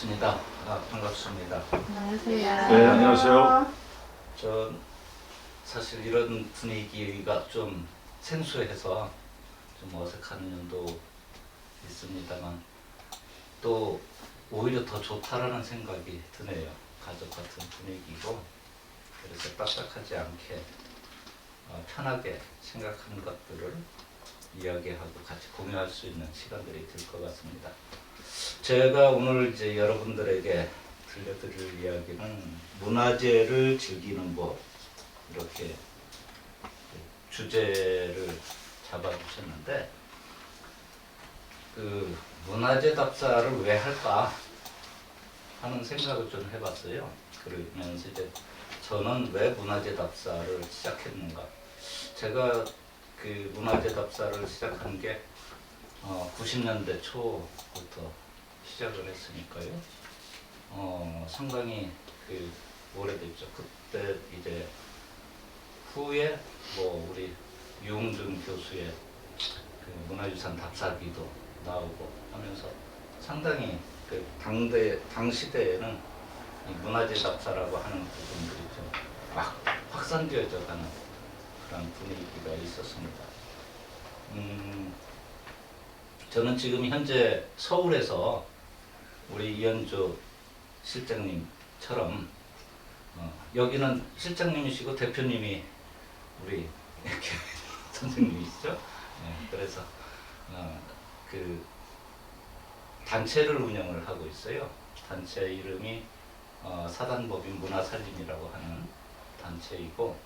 반갑습니다. 반갑습니다. 안녕하세요. 네, 안녕하세요. 전 사실 이런 분위기가 좀 생소해서 좀 어색한 면도 있습니다만 또 오히려 더 좋다라는 생각이 드네요. 가족 같은 분위기고 그래서 딱딱하지 않게 편하게 생각하는 것들을 이야기하고 같이 공유할 수 있는 시간들이 될 것 같습니다. 제가 오늘 이제 여러분들에게 들려드릴 이야기는 문화재를 즐기는 법, 이렇게 주제를 잡아주셨는데 그 문화재 답사를 왜 할까 하는 생각을 좀 해봤어요. 그러면서 이제 저는 왜 문화재 답사를 시작했는가. 제가 그 문화재 답사를 시작한 게 90년대 초부터 시작을 했으니까요. 상당히 그 오래됐죠. 그때 이제 후에 뭐 우리 유홍준 교수의 그 문화유산 답사기도 나오고 하면서 상당히 그 당시대에는 이 문화재 답사라고 하는 부분들이 좀 막 확산되어져 가는 그런 분위기가 있었습니다. 저는 지금 현재 서울에서 우리 이현주 실장님처럼 여기는 실장님이시고 대표님이 우리 선생님이시죠. 네, 그래서 그 단체를 운영을 하고 있어요. 단체 이름이 사단법인 문화살림이라고 하는 단체이고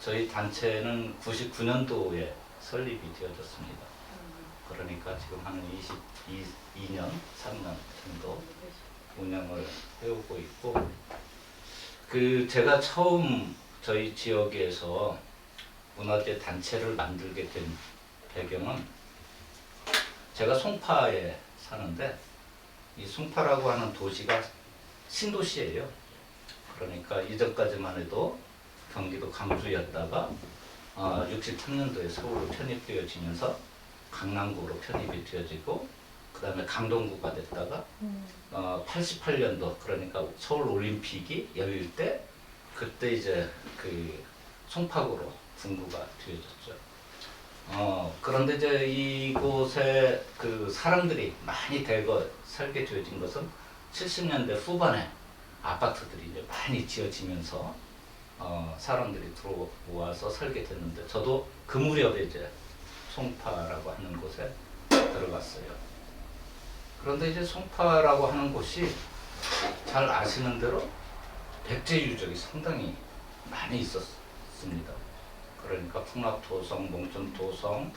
저희 단체는 99년도에 설립이 되어졌습니다. 그러니까 지금 한 22년, 3년 정도 운영을 해오고 있고 그 제가 처음 저희 지역에서 문화재 단체를 만들게 된 배경은 제가 송파에 사는데 이 송파라고 하는 도시가 신도시예요. 그러니까 이전까지만 해도 경기도 강주였다가 63년도에 서울로 편입되어지면서 강남구로 편입이 되어지고 그 다음에 강동구가 됐다가 88년도 그러니까 서울 올림픽이 열릴 때 그때 이제 그 송파구로 분구가 되어졌죠. 그런데 이제 이곳에 그 사람들이 많이 대거 살게 되어진 것은 70년대 후반에 아파트들이 이제 많이 지어지면서 사람들이 들어와서 살게 됐는데 저도 그 무렵에 이제 송파라고 하는 곳에 들어갔어요. 그런데 이제 송파라고 하는 곳이 잘 아시는 대로 백제 유적이 상당히 많이 있었습니다. 그러니까 풍락도성, 몽천도성,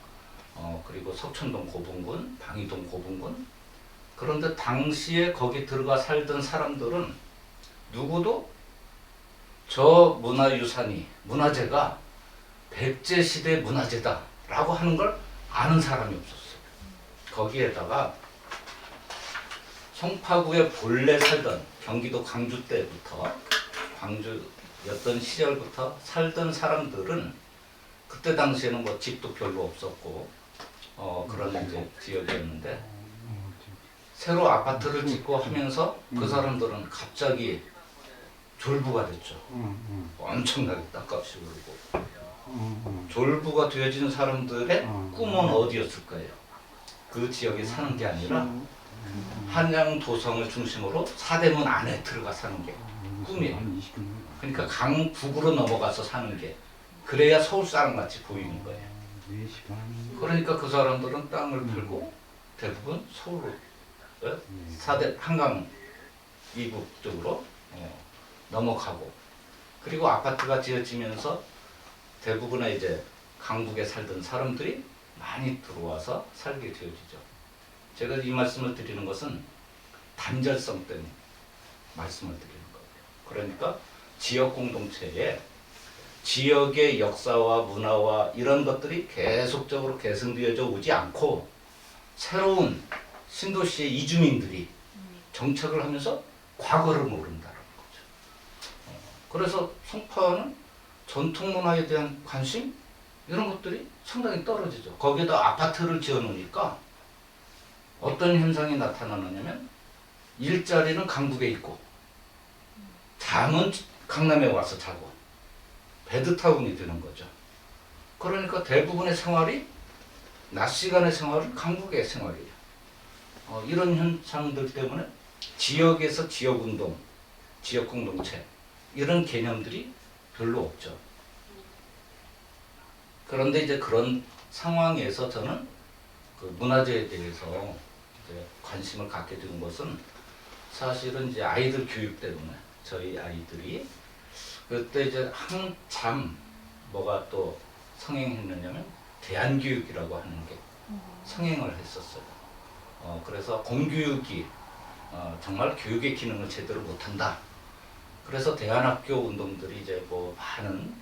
그리고 석천동 고분군, 방이동 고분군. 그런데 당시에 거기 들어가 살던 사람들은 누구도 저 문화유산이, 문화재가 백제시대 문화재다 라고 하는 걸 아는 사람이 없었어요. 거기에다가 송파구에 본래 살던 경기도 광주 때부터 광주였던 시절부터 살던 사람들은 그때 당시에는 뭐 집도 별로 없었고 그런 이제 지역이었는데 새로 아파트를 짓고 하면서 그 사람들은 갑자기 졸부가 됐죠. 엄청나게 땅값이 오르고 졸부가 되어진 사람들의 꿈은 어디였을 거예요? 그 지역에 사는 게 아니라 한양도성을 중심으로 사대문 안에 들어가 사는 게 꿈이에요. 그러니까 강북으로 넘어가서 사는 게 그래야 서울 사람같이 보이는 거예요. 그러니까 그 사람들은 땅을 팔고 대부분 서울로 사대 한강 이북 쪽으로 넘어가고 그리고 아파트가 지어지면서 대부분의 이제 강북에 살던 사람들이 많이 들어와서 살게 되어지죠. 제가 이 말씀을 드리는 것은 단절성 때문에 말씀을 드리는 거예요. 그러니까 지역 공동체에 지역의 역사와 문화와 이런 것들이 계속적으로 개선되어져 오지 않고 새로운 신도시의 이주민들이 정착을 하면서 과거를 모른다는 거죠. 그래서 송파는 전통문화에 대한 관심 이런 것들이 상당히 떨어지죠. 거기에다 아파트를 지어 놓으니까 어떤 현상이 나타나느냐면 일자리는 강북에 있고 잠은 강남에 와서 자고 배드타운이 되는 거죠. 그러니까 대부분의 생활이 낮 시간의 생활은 강북의 생활이에요. 이런 현상들 때문에 지역에서 지역운동, 지역공동체 이런 개념들이 별로 없죠. 그런데 이제 그런 상황에서 저는 그 문화재에 대해서 이제 관심을 갖게 된 것은 사실은 이제 아이들 교육 때문에 저희 아이들이 그때 이제 한참 뭐가 또 성행했느냐면 대안교육이라고 하는 게 성행을 했었어요. 그래서 공교육이 정말 교육의 기능을 제대로 못한다. 그래서 대안학교 운동들이 이제 뭐 많은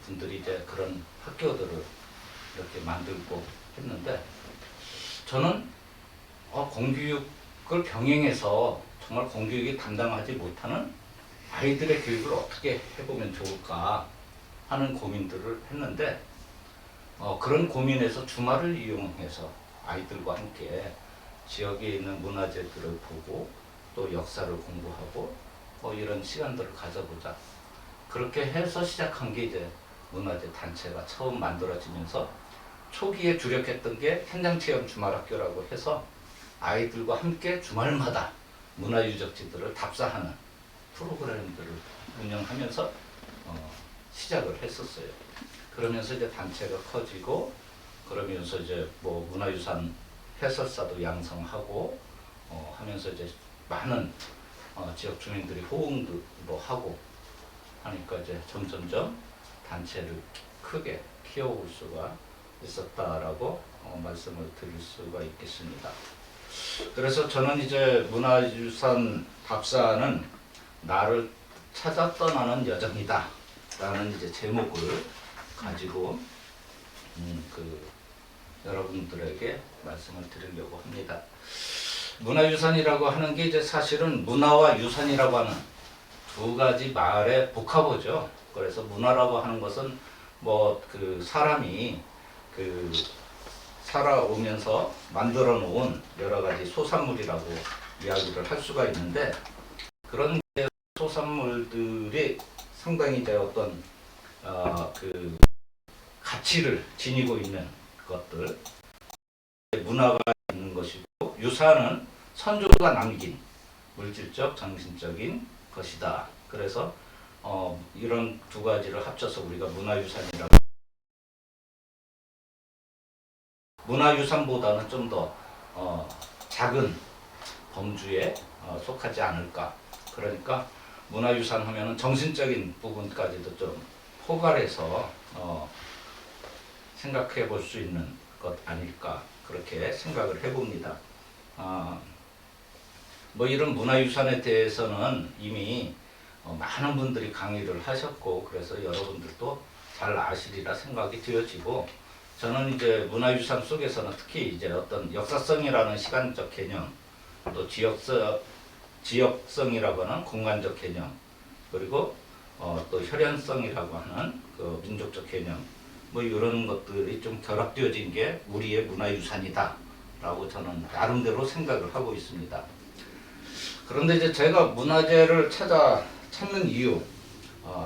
분들이 이제 그런 학교들을 이렇게 만들고 했는데 저는 공교육을 병행해서 정말 공교육이 담당하지 못하는 아이들의 교육을 어떻게 해보면 좋을까 하는 고민들을 했는데 그런 고민에서 주말을 이용해서 아이들과 함께 지역에 있는 문화재들을 보고 또 역사를 공부하고 이런 시간들을 가져보자. 그렇게 해서 시작한 게 이제 문화재 단체가 처음 만들어지면서 초기에 주력했던 게 현장체험 주말학교라고 해서 아이들과 함께 주말마다 문화유적지들을 답사하는 프로그램들을 운영하면서 시작을 했었어요. 그러면서 이제 단체가 커지고 그러면서 이제 뭐 문화유산 해설사도 양성하고 하면서 이제 많은 지역 주민들이 호응도 하고 하니까 이제 점점점 단체를 크게 키워올 수가 있었다라고 말씀을 드릴 수가 있겠습니다. 그래서 저는 이제 문화유산 답사는 나를 찾아 떠나는 여정이다 라는 이제 제목을 가지고 여러분들에게 말씀을 드리려고 합니다. 문화유산이라고 하는 게 이제 사실은 문화와 유산이라고 하는 두 가지 말의 복합어죠. 그래서 문화라고 하는 것은 뭐 그 사람이 그 살아오면서 만들어 놓은 여러 가지 소산물이라고 이야기를 할 수가 있는데 그런 소산물들이 상당히 이제 어떤 그 가치를 지니고 있는 것들 문화가 있는 것이고 유산은 선조가 남긴 물질적 정신적인 것이다. 그래서 이런 두 가지를 합쳐서 우리가 문화유산이라고 문화유산보다는 좀 더 작은 범주에 속하지 않을까. 그러니까 문화유산 하면은 정신적인 부분까지도 좀 포괄해서 생각해 볼 수 있는 것 아닐까 그렇게 생각을 해봅니다. 뭐 이런 문화유산에 대해서는 이미 많은 분들이 강의를 하셨고 그래서 여러분들도 잘 아시리라 생각이 되어지고 저는 이제 문화유산 속에서는 특히 이제 어떤 역사성이라는 시간적 개념 또 지역성이라고 하는 공간적 개념 그리고 또 혈연성이라고 하는 그 민족적 개념 뭐 이런 것들이 좀 결합되어진 게 우리의 문화유산이다 라고 저는 나름대로 생각을 하고 있습니다. 그런데 이제 제가 문화재를 찾는 이유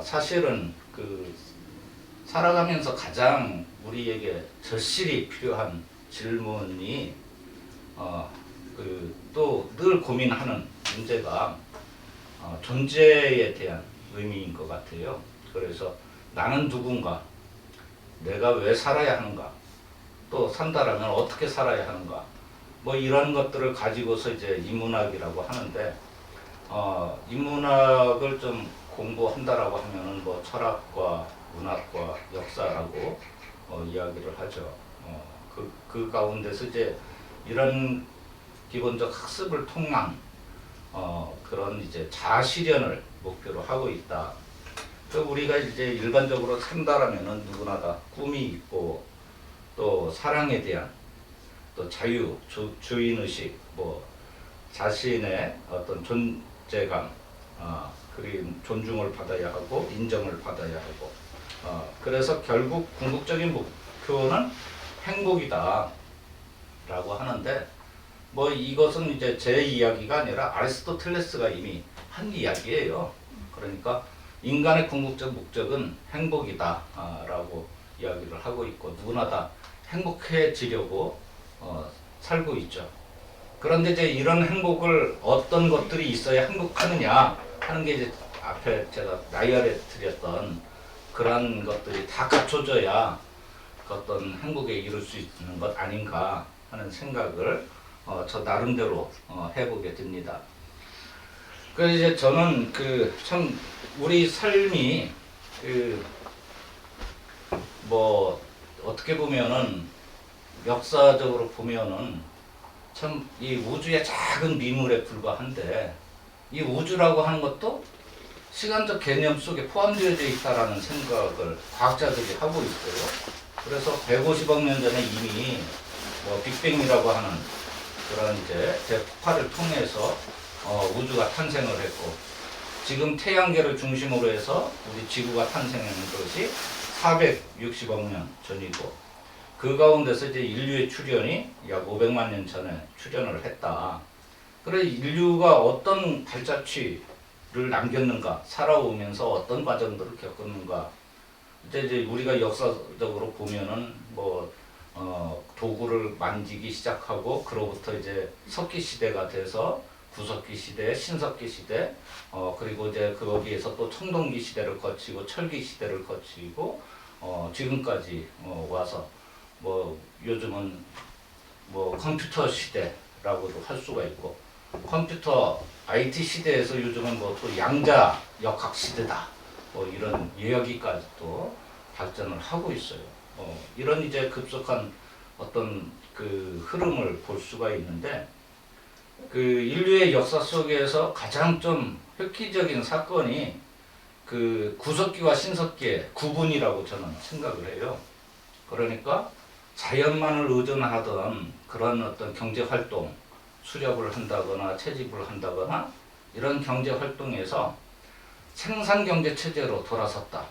사실은 그 살아가면서 가장 우리에게 절실히 필요한 질문이 또 늘 고민하는 문제가 존재에 대한 의미인 것 같아요. 그래서 나는 누군가, 내가 왜 살아야 하는가, 또 산다라면 어떻게 살아야 하는가, 뭐 이런 것들을 가지고서 이제 인문학이라고 하는데 인문학을 좀 공부한다라고 하면은 뭐 철학과 문학과 역사라고 이야기를 하죠. 그 가운데서 이제 이런 기본적 학습을 통한 그런 이제 자아실현을 목표로 하고 있다. 우리가 이제 일반적으로 산다라면은 누구나 다 꿈이 있고 또 사랑에 대한 또 자유, 주인의식, 뭐 자신의 어떤 존재감, 그리고 존중을 받아야 하고 인정을 받아야 하고 그래서 결국 궁극적인 목표는 행복이다 라고 하는데 뭐 이것은 이제 제 이야기가 아니라 아리스토텔레스가 이미 한 이야기예요. 그러니까 인간의 궁극적 목적은 행복이다라고 이야기를 하고 있고 누구나 다 행복해지려고 살고 있죠. 그런데 이제 이런 행복을 어떤 것들이 있어야 행복하느냐 하는 게 이제 앞에 제가 나열해 드렸던 그런 것들이 다 갖춰져야 그 어떤 행복에 이룰 수 있는 것 아닌가 하는 생각을 저 나름대로 해보게 됩니다. 그래서 이제 저는 그 참 우리 삶이 그 뭐 어떻게 보면은 역사적으로 보면은 참 이 우주의 작은 미물에 불과한데 이 우주라고 하는 것도 시간적 개념 속에 포함되어 있다라는 생각을 과학자들이 하고 있어요. 그래서 150억 년 전에 이미 뭐 빅뱅이라고 하는 그런 이제 대폭발을 통해서 우주가 탄생을 했고 지금 태양계를 중심으로 해서 우리 지구가 탄생한 것이 460억 년 전이고 그 가운데서 이제 인류의 출현이 약 500만 년 전에 출현을 했다. 그래 인류가 어떤 발자취를 남겼는가, 살아오면서 어떤 과정들을 겪었는가. 이제 우리가 역사적으로 보면은 뭐 도구를 만지기 시작하고 그로부터 이제 석기 시대가 돼서 구석기 시대, 신석기 시대, 그리고 이제 거기에서 또 청동기 시대를 거치고 철기 시대를 거치고 지금까지 와서 뭐 요즘은 뭐 컴퓨터 시대라고도 할 수가 있고 컴퓨터 IT 시대에서 요즘은 뭐 또 양자 역학 시대다 뭐 이런 이야기까지도 발전을 하고 있어요. 이런 이제 급속한 어떤 그 흐름을 볼 수가 있는데 그 인류의 역사 속에서 가장 좀 획기적인 사건이 그 구석기와 신석기의 구분이라고 저는 생각을 해요. 그러니까 자연만을 의존하던 그런 어떤 경제 활동, 수렵을 한다거나 채집을 한다거나 이런 경제 활동에서 생산 경제 체제로 돌아섰다.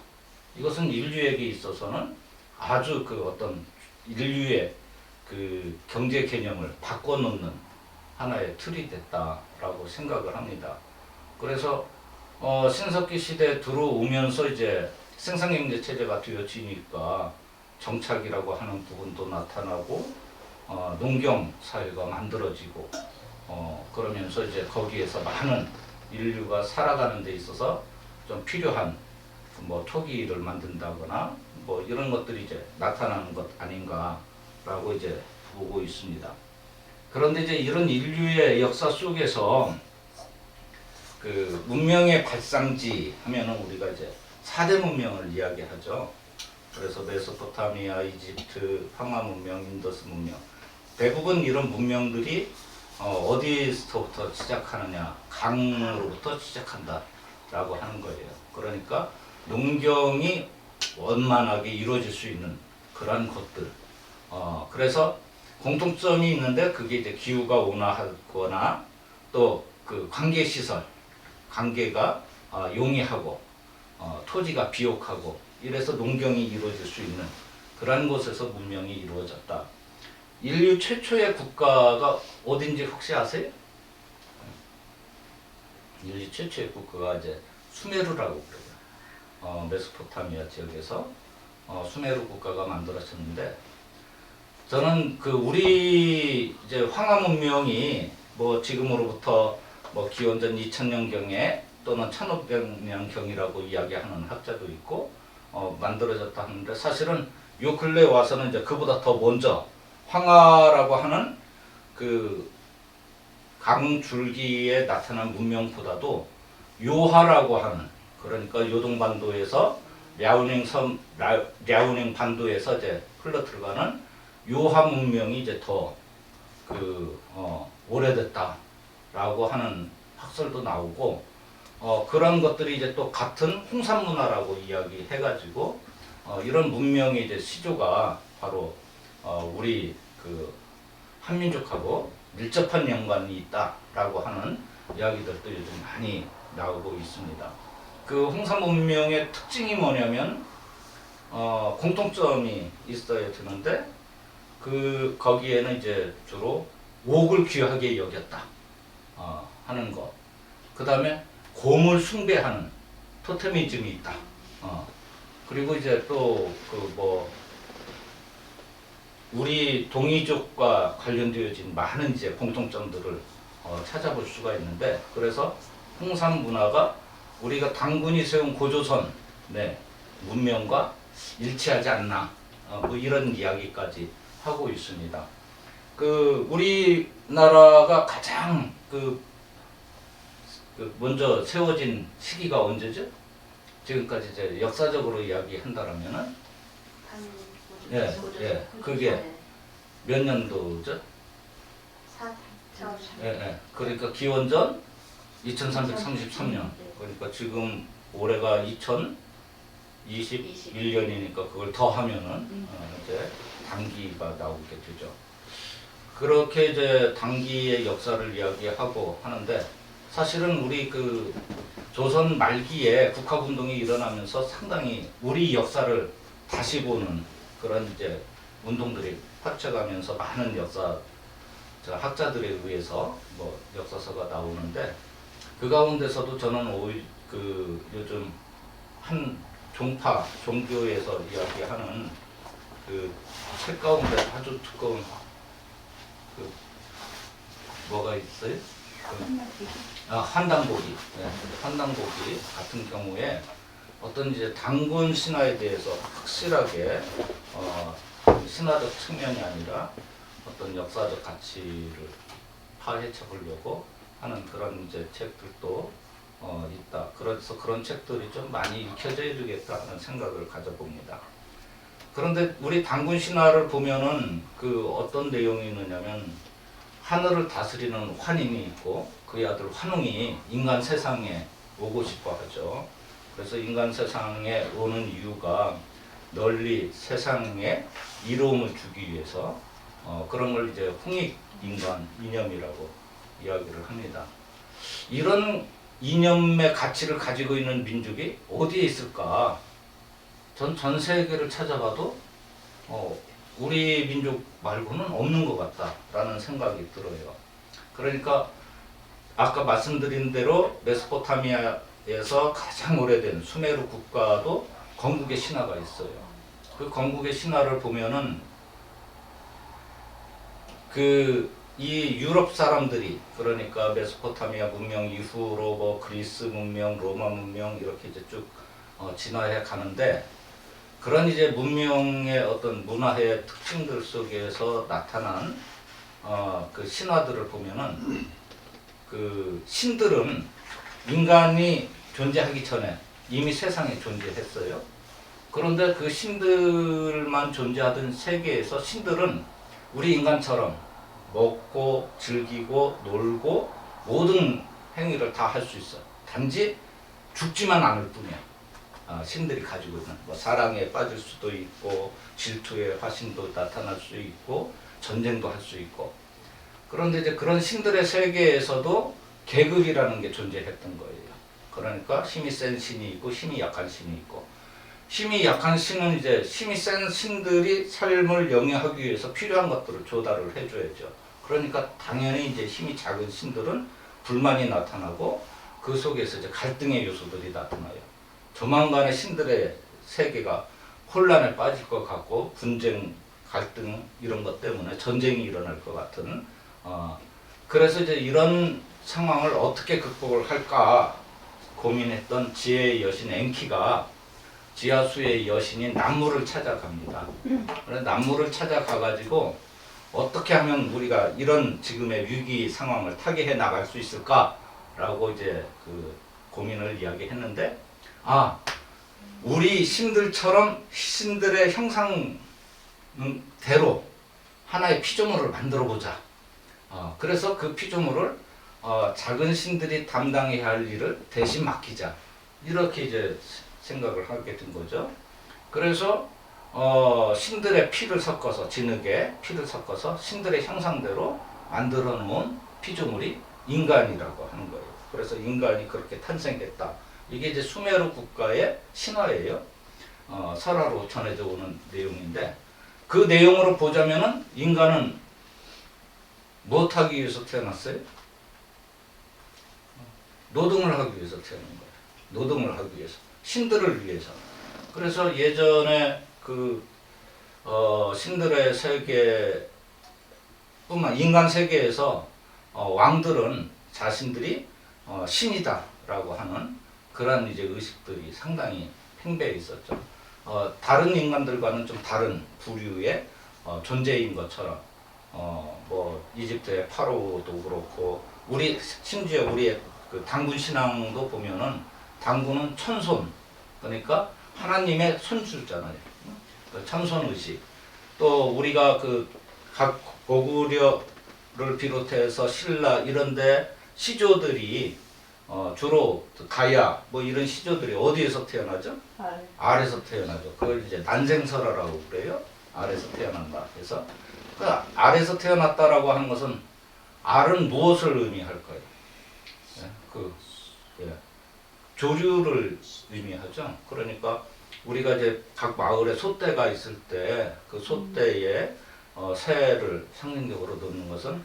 이것은 인류에게 있어서는 아주 그 어떤 인류의 그 경제 개념을 바꿔놓는 하나의 틀이 됐다라고 생각을 합니다. 그래서 신석기 시대에 들어오면서 이제 생산경제 체제가 되어지니까 정착이라고 하는 부분도 나타나고 농경 사회가 만들어지고 그러면서 이제 거기에서 많은 인류가 살아가는 데 있어서 좀 필요한 뭐 토기를 만든다거나 뭐 이런 것들이 이제 나타나는 것 아닌가라고 이제 보고 있습니다. 그런데 이제 이런 인류의 역사 속에서 그 문명의 발상지 하면은 우리가 이제 4대 문명을 이야기하죠. 그래서 메소포타미아, 이집트, 황하 문명, 인더스 문명. 대부분 이런 문명들이 어디서부터 시작하느냐, 강으로부터 시작한다라고 하는 거예요. 그러니까 농경이 원만하게 이루어질 수 있는 그런 것들. 그래서 공통점이 있는데 그게 이제 기후가 온화하거나 또 그 관계 시설, 관계가 용이하고 토지가 비옥하고 이래서 농경이 이루어질 수 있는 그런 곳에서 문명이 이루어졌다. 인류 최초의 국가가 어딘지 혹시 아세요? 인류 최초의 국가가 이제 수메르라고 그래요. 메소포타미아 지역에서 수메르 국가가 만들어졌는데 저는 그 우리 이제 황하 문명이 뭐 지금으로부터 뭐 기원전 2000년경에 또는 1500년경이라고 이야기하는 학자도 있고 만들어졌다 하는데 사실은 요 근래 와서는 이제 그보다 더 먼저 황하라고 하는 그 강줄기에 나타난 문명보다도 요하라고 하는 그러니까 요동반도에서 랴오닝 반도에서 이제 흘러 들어가는 요하 문명이 이제 더 오래됐다라고 하는 학설도 나오고 그런 것들이 이제 또 같은 홍산 문화라고 이야기해가지고 이런 문명의 이제 시조가 바로 우리 그 한민족하고 밀접한 연관이 있다라고 하는 이야기들도 요즘 많이 나오고 있습니다. 그 홍산 문명의 특징이 뭐냐면 공통점이 있어야 되는데 거기에는 이제 주로 옥을 귀하게 여겼다 하는 것. 그 다음에 곰을 숭배하는 토테미즘이 있다. 그리고 이제 또 그 뭐 우리 동이족과 관련되어진 많은 이제 공통점들을 찾아볼 수가 있는데, 그래서 홍산 문화가 우리가 당군이 세운 고조선 문명과 일치하지 않나, 뭐 이런 이야기까지 하고 있습니다. 그 우리나라가 가장 그 먼저 세워진 시기가 언제죠? 지금까지 이제 역사적으로 이야기한다라면은 그게 몇 년도죠? 그러니까 기원전 2333년. 그러니까 지금 올해가 2021년이니까 그걸 더하면은 이제 당기가 나오게 되죠. 그렇게 이제 당기의 역사를 이야기하고 하는데, 사실은 우리 그 조선 말기에 국학운동이 일어나면서 상당히 우리 역사를 다시 보는 그런 이제 운동들이 펼쳐가면서 많은 학자들에 의해서 뭐 역사서가 나오는데, 그 가운데서도 저는 오히려 그 요즘 한 종교에서 이야기하는 그 책 가운데 아주 두꺼운 그 뭐가 있어요? 한당고기. 한당고기 같은 경우에 어떤 이제 당군 신화에 대해서 확실하게 신화적 측면이 아니라 어떤 역사적 가치를 파헤쳐 보려고 하는 그런 이제 책들도 있다. 그래서 그런 책들이 좀 많이 읽혀져야 되겠다는 생각을 가져봅니다. 그런데 우리 당군 신화를 보면은 그 어떤 내용이 있느냐면, 하늘을 다스리는 환인이 있고 그의 아들 환웅이 인간 세상에 오고 싶어 하죠. 그래서 인간 세상에 오는 이유가 널리 세상에 이로움을 주기 위해서 그런 걸 이제 홍익인간 이념이라고 이야기를 합니다. 이런 이념의 가치를 가지고 있는 민족이 어디에 있을까? 전 세계를 찾아봐도 우리 민족 말고는 없는 것 같다라는 생각이 들어요. 그러니까 아까 말씀드린 대로 메소포타미아에서 가장 오래된 수메르 국가도 건국의 신화가 있어요. 그 건국의 신화를 보면은 이 유럽 사람들이, 그러니까 메소포타미아 문명 이후로 뭐 그리스 문명, 로마 문명 이렇게 이제 쭉 진화해 가는데, 그런 이제 문명의 어떤 문화의 특징들 속에서 나타난 그 신화들을 보면은 그 신들은 인간이 존재하기 전에 이미 세상에 존재했어요. 그런데 그 신들만 존재하던 세계에서 신들은 우리 인간처럼 먹고 즐기고 놀고 모든 행위를 다 할 수 있어요. 단지 죽지만 않을 뿐이야. 신들이 가지고 있는 뭐 사랑에 빠질 수도 있고 질투의 화신도 나타날 수 있고 전쟁도 할 수 있고. 그런데 이제 그런 신들의 세계에서도 계급이라는 게 존재했던 거예요. 그러니까 힘이 센 신이 있고 힘이 약한 신이 있고, 힘이 약한 신은 이제 힘이 센 신들이 삶을 영위하기 위해서 필요한 것들을 조달을 해줘야죠. 그러니까 당연히 이제 힘이 작은 신들은 불만이 나타나고 그 속에서 이제 갈등의 요소들이 나타나요. 조만간에 신들의 세계가 혼란에 빠질 것 같고 분쟁, 갈등 이런 것 때문에 전쟁이 일어날 것 같은 그래서 이제 이런 상황을 어떻게 극복을 할까 고민했던 지혜의 여신 엔키가 지하수의 여신인 남무를 찾아갑니다. 그래서 남무를 찾아가가지고 어떻게 하면 우리가 이런 지금의 위기 상황을 타개해 나갈 수 있을까라고 이제 그 고민을 이야기했는데, 우리 신들처럼 신들의 형상대로 하나의 피조물을 만들어 보자. 그래서 그 피조물을 작은 신들이 담당해야 할 일을 대신 맡기자. 이렇게 이제 생각을 하게 된 거죠. 그래서 신들의 피를 섞어서, 진흙에 피를 섞어서 신들의 형상대로 만들어 놓은 피조물이 인간이라고 하는 거예요. 그래서 인간이 그렇게 탄생했다. 이게 이제 수메르 국가의 신화예요. 설화로 전해져 오는 내용인데, 그 내용으로 보자면은 인간은 무엇하기 위해서 태어났어요? 노동을 하기 위해서 태어난 거예요. 노동을 하기 위해서. 신들을 위해서. 그래서 예전에 신들의 세계 인간 세계에서 왕들은 자신들이 신이다라고 하는 그런 이제 의식들이 상당히 팽배해 있었죠. 다른 인간들과는 좀 다른 부류의 존재인 것처럼 뭐 이집트의 파로도 그렇고 심지어 우리의 그 당군 신앙도 보면은 당군은 천손 그러니까 하나님의 손주잖아요. 그 천손 의식. 또 우리가 각 고구려를 비롯해서 신라 이런데 시조들이 주로 가야 뭐 이런 시조들이 어디에서 태어나죠? 알에서 태어나죠. 그걸 이제 난생설화라고 그래요. 알에서 태어난다. 그래서 그 알에서 태어났다라고 하는 것은 알은 무엇을 의미할까요? 예, 조류를 의미하죠. 그러니까 우리가 이제 각 마을에 소떼가 있을 때 그 소떼에 새를 상징적으로 넣는 것은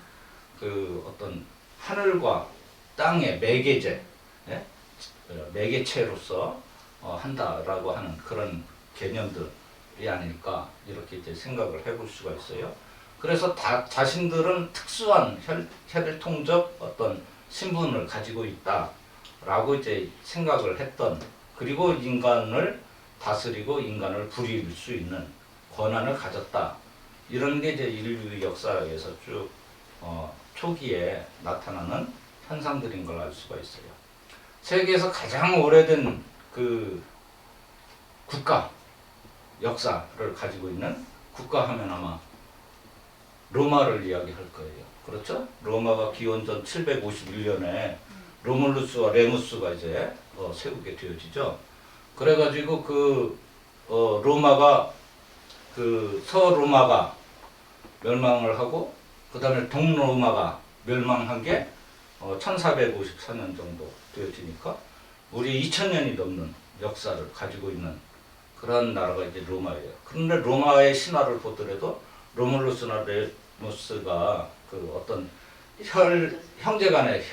그 어떤 하늘과 땅의 매개체, 예? 매개체로서 한다라고 하는 그런 개념들이 아닐까 이렇게 이제 생각을 해볼 수가 있어요. 그래서 자신들은 특수한 혈통적 어떤 신분을 가지고 있다라고 이제 생각을 했던 그리고 인간을 다스리고 인간을 부릴 수 있는 권한을 가졌다. 이런 게 이제 인류 역사에서 쭉 초기에 나타나는 현상들인 걸 알 수가 있어요. 세계에서 가장 오래된 그 국가 역사를 가지고 있는 국가 하면 아마 로마를 이야기할 거예요. 그렇죠? 로마가 기원전 751년에 로물루스와 레무스가 이제 세우게 되어지죠. 그래가지고 로마가 서로마가 멸망을 하고 그 다음에 동로마가 멸망한 게 1454년 정도 되어지니까 우리 2000년이 넘는 역사를 가지고 있는 그런 나라가 이제 로마예요. 그런데 로마의 신화를 보더라도 로물루스나 레무스가 그 어떤 형제간의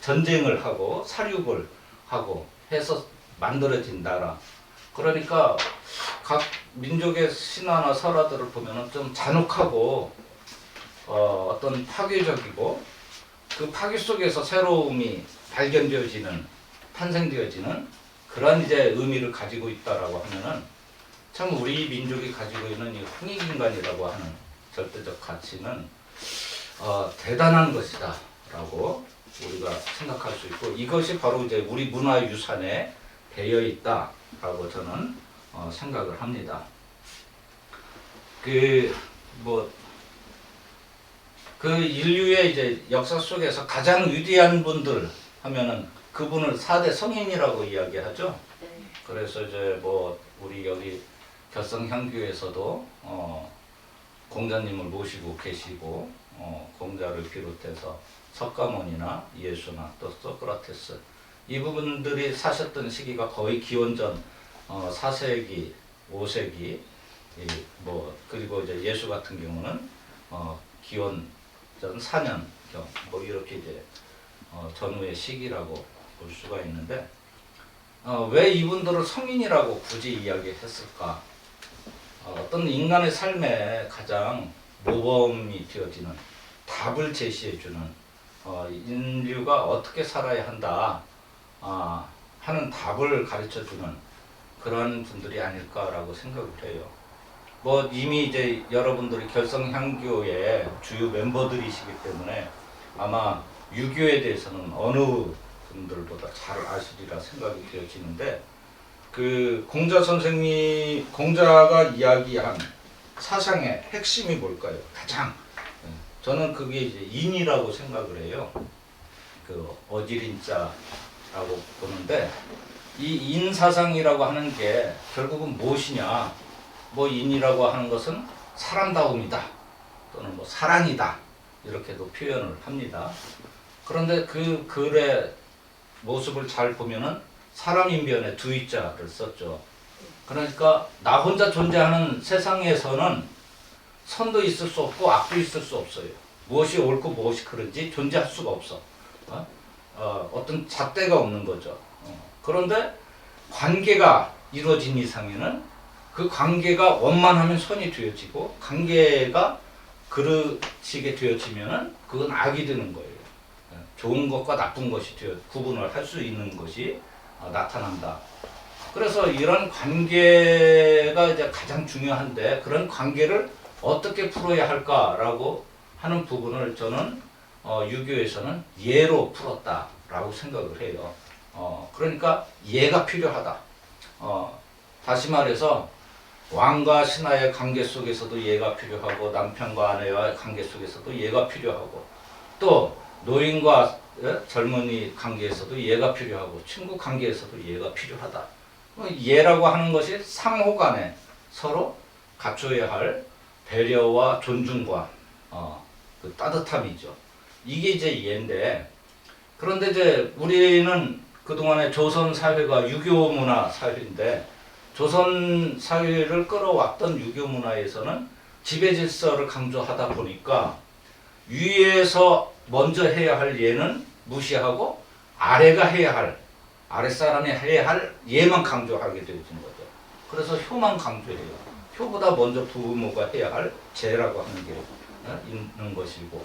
전쟁을 하고 살육을 하고 해서 만들어진 나라. 그러니까 각 민족의 신화나 설화들을 보면은 좀 잔혹하고 어떤 파괴적이고 그 파괴 속에서 새로움이 탄생되어지는 그런 이제 의미를 가지고 있다라고 하면은 참 우리 민족이 가지고 있는 이 홍익인간이라고 하는 절대적 가치는 대단한 것이다라고 우리가 생각할 수 있고 이것이 바로 이제 우리 문화유산에 배어 있다라고 저는 생각을 합니다. 인류의 이제 역사 속에서 가장 위대한 분들 하면은 그분을 4대 성인이라고 이야기하죠. 그래서 이제 우리 여기 결성향교에서도 공자님을 모시고 계시고 공자를 비롯해서 석가모니나 예수나 또 소크라테스 이 부분들이 사셨던 시기가 거의 기원전 4세기, 5세기 그리고 이제 예수 같은 경우는 기원전 4년경 이렇게 이제 전후의 시기라고 볼 수가 있는데 왜 이분들을 성인이라고 굳이 이야기했을까? 어떤 인간의 삶에 가장 모범이 되어지는 답을 제시해주는 인류가 어떻게 살아야 한다 하는 답을 가르쳐주는 그런 분들이 아닐까라고 생각을 해요. 이미 이제 여러분들이 결성향교의 주요 member들이시기 때문에 아마 유교에 대해서는 어느 분들보다 잘 아시리라 생각이 되어지는데 공자가 이야기한 사상의 핵심이 뭘까요? 가장 저는 그게 이제 인이라고 생각을 해요. 어지린자라고 보는데 이 인사상이라고 하는 게 결국은 무엇이냐? 인이라고 하는 것은 사람다움이다 또는 사랑이다 이렇게도 표현을 합니다. 그런데 그 글의 모습을 잘 보면은 사람인변에 두이자를 썼죠. 그러니까 나 혼자 존재하는 세상에서는 선도 있을 수 없고 악도 있을 수 없어요. 무엇이 옳고 무엇이 그른지 존재할 수가 없어. 어떤 잣대가 없는 거죠. 그런데 관계가 이루어진 이상에는 그 관계가 원만하면 선이 되어지고 관계가 그릇이게 되어지면은 그건 악이 되는 거예요. 좋은 것과 나쁜 것이 구분을 할 수 있는 것이 나타난다. 그래서 이런 관계가 이제 가장 중요한데 그런 관계를 어떻게 풀어야 할까라고 하는 부분을 저는 유교에서는 예로 풀었다라고 생각을 해요. 그러니까 예가 필요하다. 다시 말해서 왕과 신하의 관계 속에서도 예가 필요하고 남편과 아내와의 관계 속에서도 예가 필요하고 또 노인과 젊은이 관계에서도 예가 필요하고 친구 관계에서도 예가 필요하다. 예라고 하는 것이 상호 간에 서로 갖춰야 할 배려와 존중과 그 따뜻함이죠. 이게 이제 예인데 그런데 이제 우리는 그동안에 조선 사회가 유교 문화 사회인데 조선 사회를 끌어왔던 유교 문화에서는 지배 질서를 강조하다 보니까 위에서 먼저 해야 할 예는 무시하고 아래가 해야 할 아랫사람이 해야 할 예만 강조하게 되어진 거죠. 그래서 효만 강조해요. 효보다 먼저 부모가 해야 할 제라고 하는 게 있는 것이고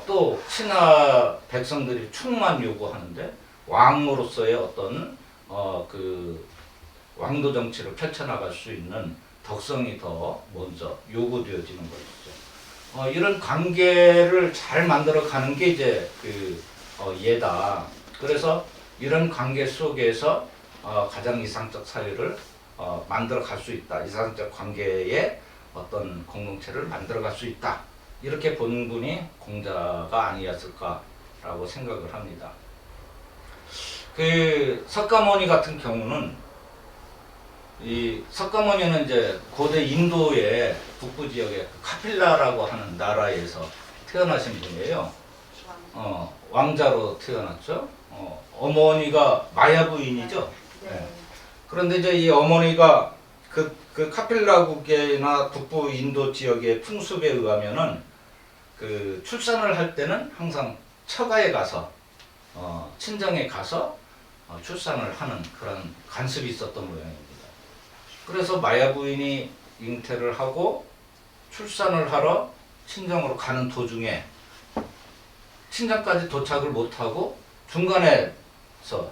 또 신하 백성들이 충만 요구하는데 왕으로서의 어떤 그 왕도 정치를 펼쳐나갈 수 있는 덕성이 더 먼저 요구되어지는 것이죠. 이런 관계를 잘 만들어 가는 게 이제 그 예다. 그래서 이런 관계 속에서 가장 이상적 사회를 만들어 갈 수 있다. 이상적 관계의 어떤 공동체를 만들어 갈 수 있다. 이렇게 본 분이 공자가 아니었을까라고 생각을 합니다. 그 석가모니 같은 경우는 이 석가모니는 이제 고대 인도의 북부 지역의 카필라라고 하는 나라에서 태어나신 분이에요. 왕자로 태어났죠. 어머니가 마야 부인이죠. 네. 그런데 이제 이 어머니가 그 카필라국이나 북부 인도 지역의 풍습에 의하면은 그 출산을 할 때는 항상 처가에 가서 친정에 가서 출산을 하는 그런 관습이 있었던 모양입니다. 그래서 마야 부인이 잉태를 하고 출산을 하러 친정으로 가는 도중에 친정까지 도착을 못하고 중간에서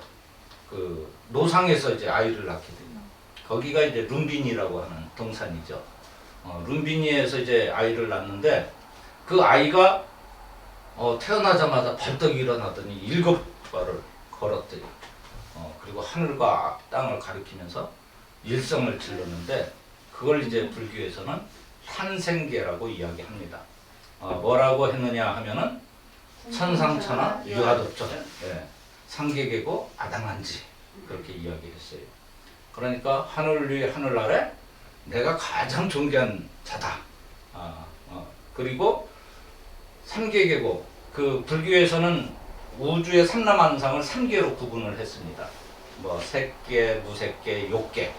그 노상에서 이제 아이를 낳게 돼요. 거기가 이제 룸비니라고 하는 동산이죠. 룸비니에서 이제 아이를 낳는데 그 아이가 태어나자마자 벌떡 일어나더니 7발을 걸었대요. 그리고 하늘과 땅을 가리키면서 일성을 질렀는데 그걸 이제 불교에서는 환생계라고 이야기합니다. 뭐라고 했느냐 하면은 천상천하 유아도적 상계계고 아당한지 그렇게 이야기했어요. 그러니까 하늘 위에 하늘 아래 내가 가장 존귀한 자다. 그리고 삼계계고 그 불교에서는 우주의 삼라만상을 3계로 구분을 했습니다. 뭐 색계, 무색계, 욕계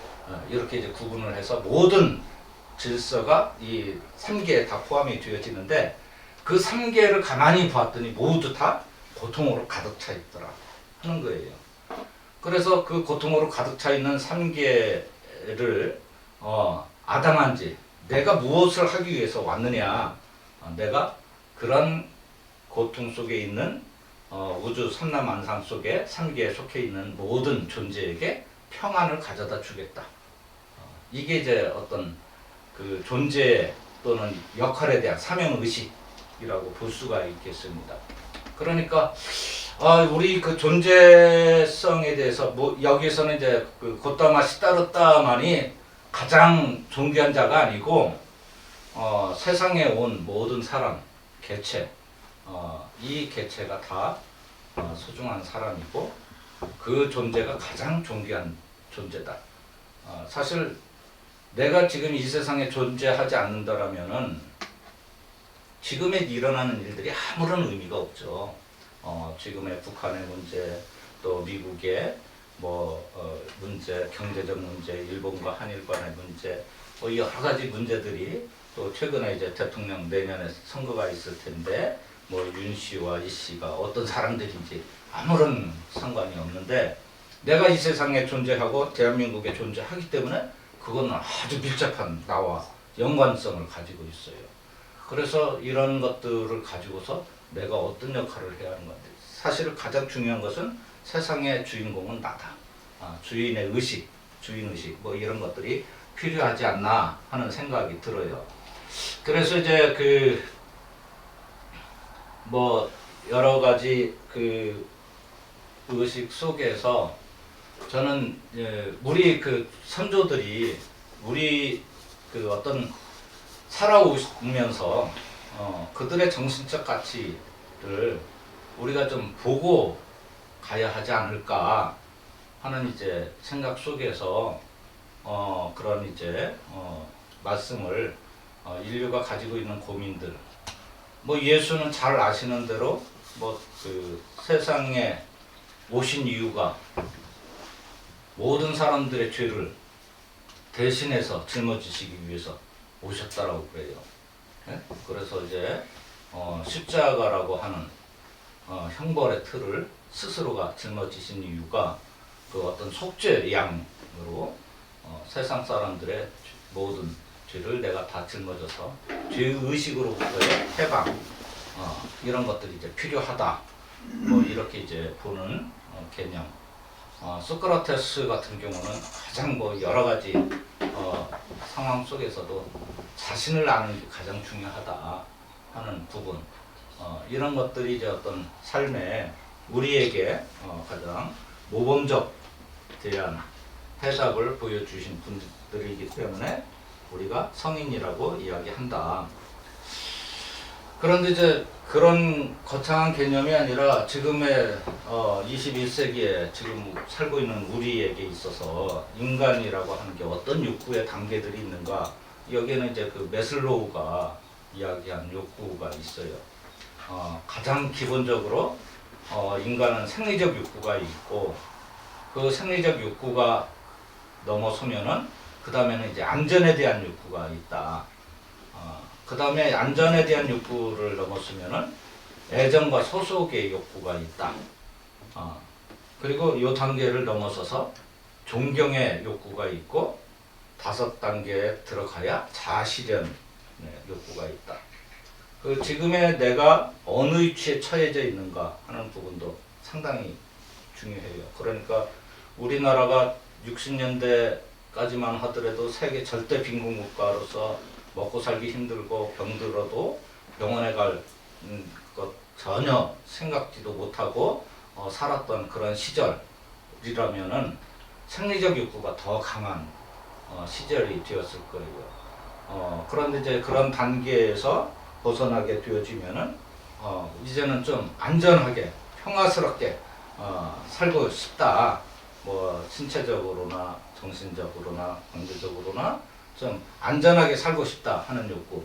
이렇게 이제 구분을 해서 모든 질서가 이 3계에 다 포함이 되어지는데 그 3계를 가만히 봤더니 모두 다 고통으로 가득 차 있더라 하는 거예요. 그래서 그 고통으로 가득 차 있는 3계를 아당한지 내가 무엇을 하기 위해서 왔느냐, 내가 그런 고통 속에 있는 우주 삼라만상 속에 3계에 속해 있는 모든 존재에게 평안을 가져다 주겠다. 이게 이제 어떤 그 존재 또는 역할에 대한 사명의식이라고 볼 수가 있겠습니다. 그러니까 우리 그 존재성에 대해서 뭐 여기서는 이제 그 고타마 시다르타만이 가장 존귀한 자가 아니고 세상에 온 모든 사람, 개체, 이 개체가 다 소중한 사람이고 그 존재가 가장 존귀한 존재다. 사실 내가 지금 이 세상에 존재하지 않는다라면은 지금에 일어나는 일들이 아무런 의미가 없죠. 지금의 북한의 문제, 또 미국의 문제, 경제적 문제, 일본과 한일 간의 문제, 여러 가지 문제들이 또 최근에 이제 대통령 내년에 선거가 있을 텐데 뭐 윤 씨와 이 씨가 어떤 사람들인지 아무런 상관이 없는데 내가 이 세상에 존재하고 대한민국에 존재하기 때문에 그거는 아주 밀접한 나와 연관성을 가지고 있어요. 그래서 이런 것들을 가지고서 내가 어떤 역할을 해야 하는 건데 사실 가장 중요한 것은 세상의 주인공은 나다. 주인의 의식, 주인의식 뭐 이런 것들이 필요하지 않나 하는 생각이 들어요. 그래서 이제 그 뭐 여러 가지 그 의식 속에서 저는 우리 그 선조들이 우리 그 어떤 살아오면서 그들의 정신적 가치를 우리가 좀 보고 가야 하지 않을까 하는 이제 생각 속에서 그런 이제 말씀을 인류가 가지고 있는 고민들 뭐 예수는 잘 아시는 대로 뭐 그 세상에 오신 이유가 모든 사람들의 죄를 대신해서 짊어지시기 위해서 오셨다라고 그래요. 네? 그래서 이제 십자가라고 하는 형벌의 틀을 스스로가 짊어지신 이유가 그 어떤 속죄 양으로 세상 사람들의 모든 죄를 내가 다 짊어져서 죄의식으로부터의 해방 이런 것들이 이제 필요하다. 뭐 이렇게 이제 보는 개념. 소크라테스 같은 경우는 가장 뭐 여러 가지 상황 속에서도 자신을 아는 게 가장 중요하다 하는 부분. 이런 것들이 이제 어떤 삶에 우리에게 가장 모범적 대한 해답을 보여주신 분들이기 때문에 우리가 성인이라고 이야기한다. 그런데 이제 그런 거창한 개념이 아니라 지금의 21세기에 지금 살고 있는 우리에게 있어서 인간이라고 하는 게 어떤 욕구의 단계들이 있는가. 여기에는 이제 그 메슬로우가 이야기한 욕구가 있어요. 가장 기본적으로 인간은 생리적 욕구가 있고 그 생리적 욕구가 넘어서면은 그 다음에는 이제 안전에 대한 욕구가 있다. 그 다음에 안전에 대한 욕구를 넘었으면은 애정과 소속의 욕구가 있다. 그리고 이 단계를 넘어서서 존경의 욕구가 있고 5단계에 들어가야 자아실현의 욕구가 있다. 그 지금의 내가 어느 위치에 처해져 있는가 하는 부분도 상당히 중요해요. 그러니까 우리나라가 60년대까지만 하더라도 세계 절대 빈곤 국가로서 먹고 살기 힘들고 병들어도 병원에 갈 것 전혀 생각지도 못하고 살았던 그런 시절이라면은 생리적 욕구가 더 강한 시절이 되었을 거예요. 그런데 이제 그런 단계에서 벗어나게 되어지면은 이제는 좀 안전하게 평화스럽게 살고 싶다. 뭐 신체적으로나 정신적으로나 경제적으로나 좀 안전하게 살고 싶다 하는 욕구.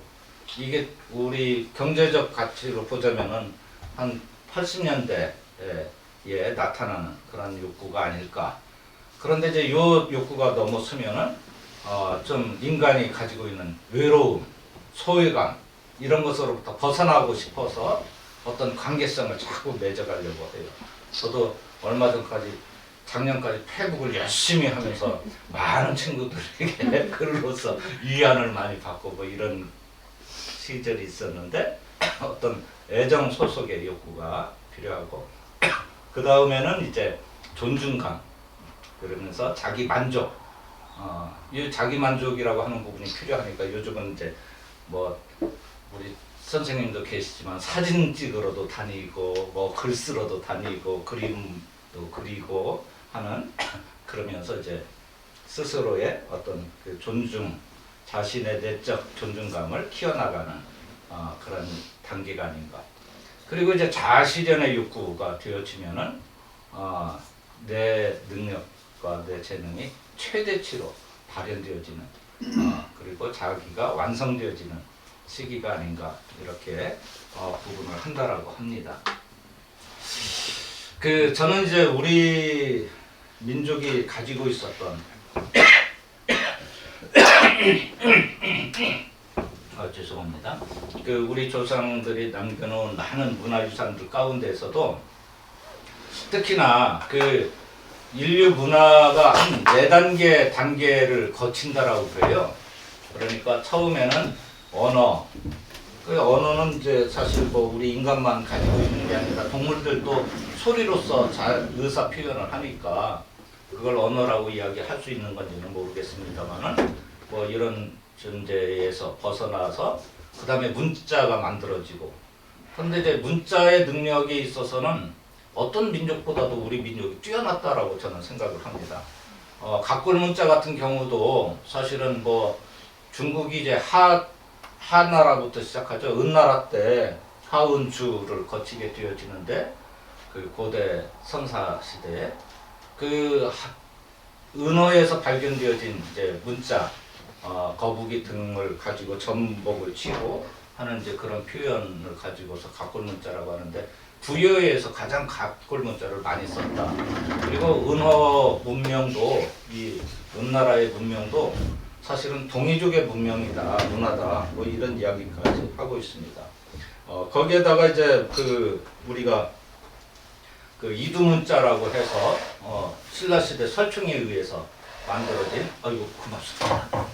이게 우리 경제적 가치로 보자면은 한 80년대에 나타나는 그런 욕구가 아닐까. 그런데 이제 요 욕구가 넘어서면은 좀 인간이 가지고 있는 외로움, 소외감 이런 것으로부터 벗어나고 싶어서 어떤 관계성을 자꾸 맺어가려고 해요. 저도 얼마 전까지 작년까지 페북을 열심히 하면서 많은 친구들에게 글로서 위안을 많이 받고 뭐 이런 시절이 있었는데 어떤 애정 소속의 욕구가 필요하고 그 다음에는 이제 존중감 그러면서 자기 만족 이 자기 만족이라고 하는 부분이 필요하니까 요즘은 이제 뭐 우리 선생님도 계시지만 사진 찍으러도 다니고 뭐 글 쓰러도 다니고 그림도 그리고 하는 그러면서 이제 스스로의 어떤 그 존중 자신의 내적 존중감을 키워나가는 그런 단계가 아닌가. 그리고 이제 자아실현의 욕구가 되어지면은 내 능력과 내 재능이 최대치로 발현되어지는 그리고 자기가 완성되어지는 시기가 아닌가 이렇게 부분을 한다라고 합니다. 그 저는 이제 우리 민족이 가지고 있었던 그 우리 조상들이 남겨놓은 많은 문화유산들 가운데서도 특히나 그 인류 문화가 한 4단계를 거친다라고 그래요. 그러니까 처음에는 언어. 그 언어는 이제 사실 뭐 우리 인간만 가지고 있는 게 아니라 동물들도 소리로서 잘 의사 표현을 하니까 그걸 언어라고 이야기할 수 있는 건지는 모르겠습니다만은 뭐 이런 존재에서 벗어나서 그 다음에 문자가 만들어지고, 그런데 이제 문자의 능력에 있어서는 어떤 민족보다도 우리 민족이 뛰어났다라고 저는 생각을 합니다. 각골 문자 같은 경우도 사실은 뭐 중국이 이제 하나라부터 시작하죠. 은나라 때 하은주를 거치게 되어지는데, 그 고대 선사 시대에 그 은어에서 발견되어진 이제 문자, 거북이 등을 가지고 전복을 치고 하는 이제 그런 표현을 가지고서 각골 문자라고 하는데, 부여에서 가장 각골 문자를 많이 썼다. 그리고 은어 문명도, 이 은나라의 문명도 사실은 동이족의 문명이다, 문화다, 뭐 이런 이야기까지 하고 있습니다. 거기에다가 이제 그 우리가 그 이두문자라고 해서 신라 시대 설총에 의해서 만들어진, 아이고 고맙습니다.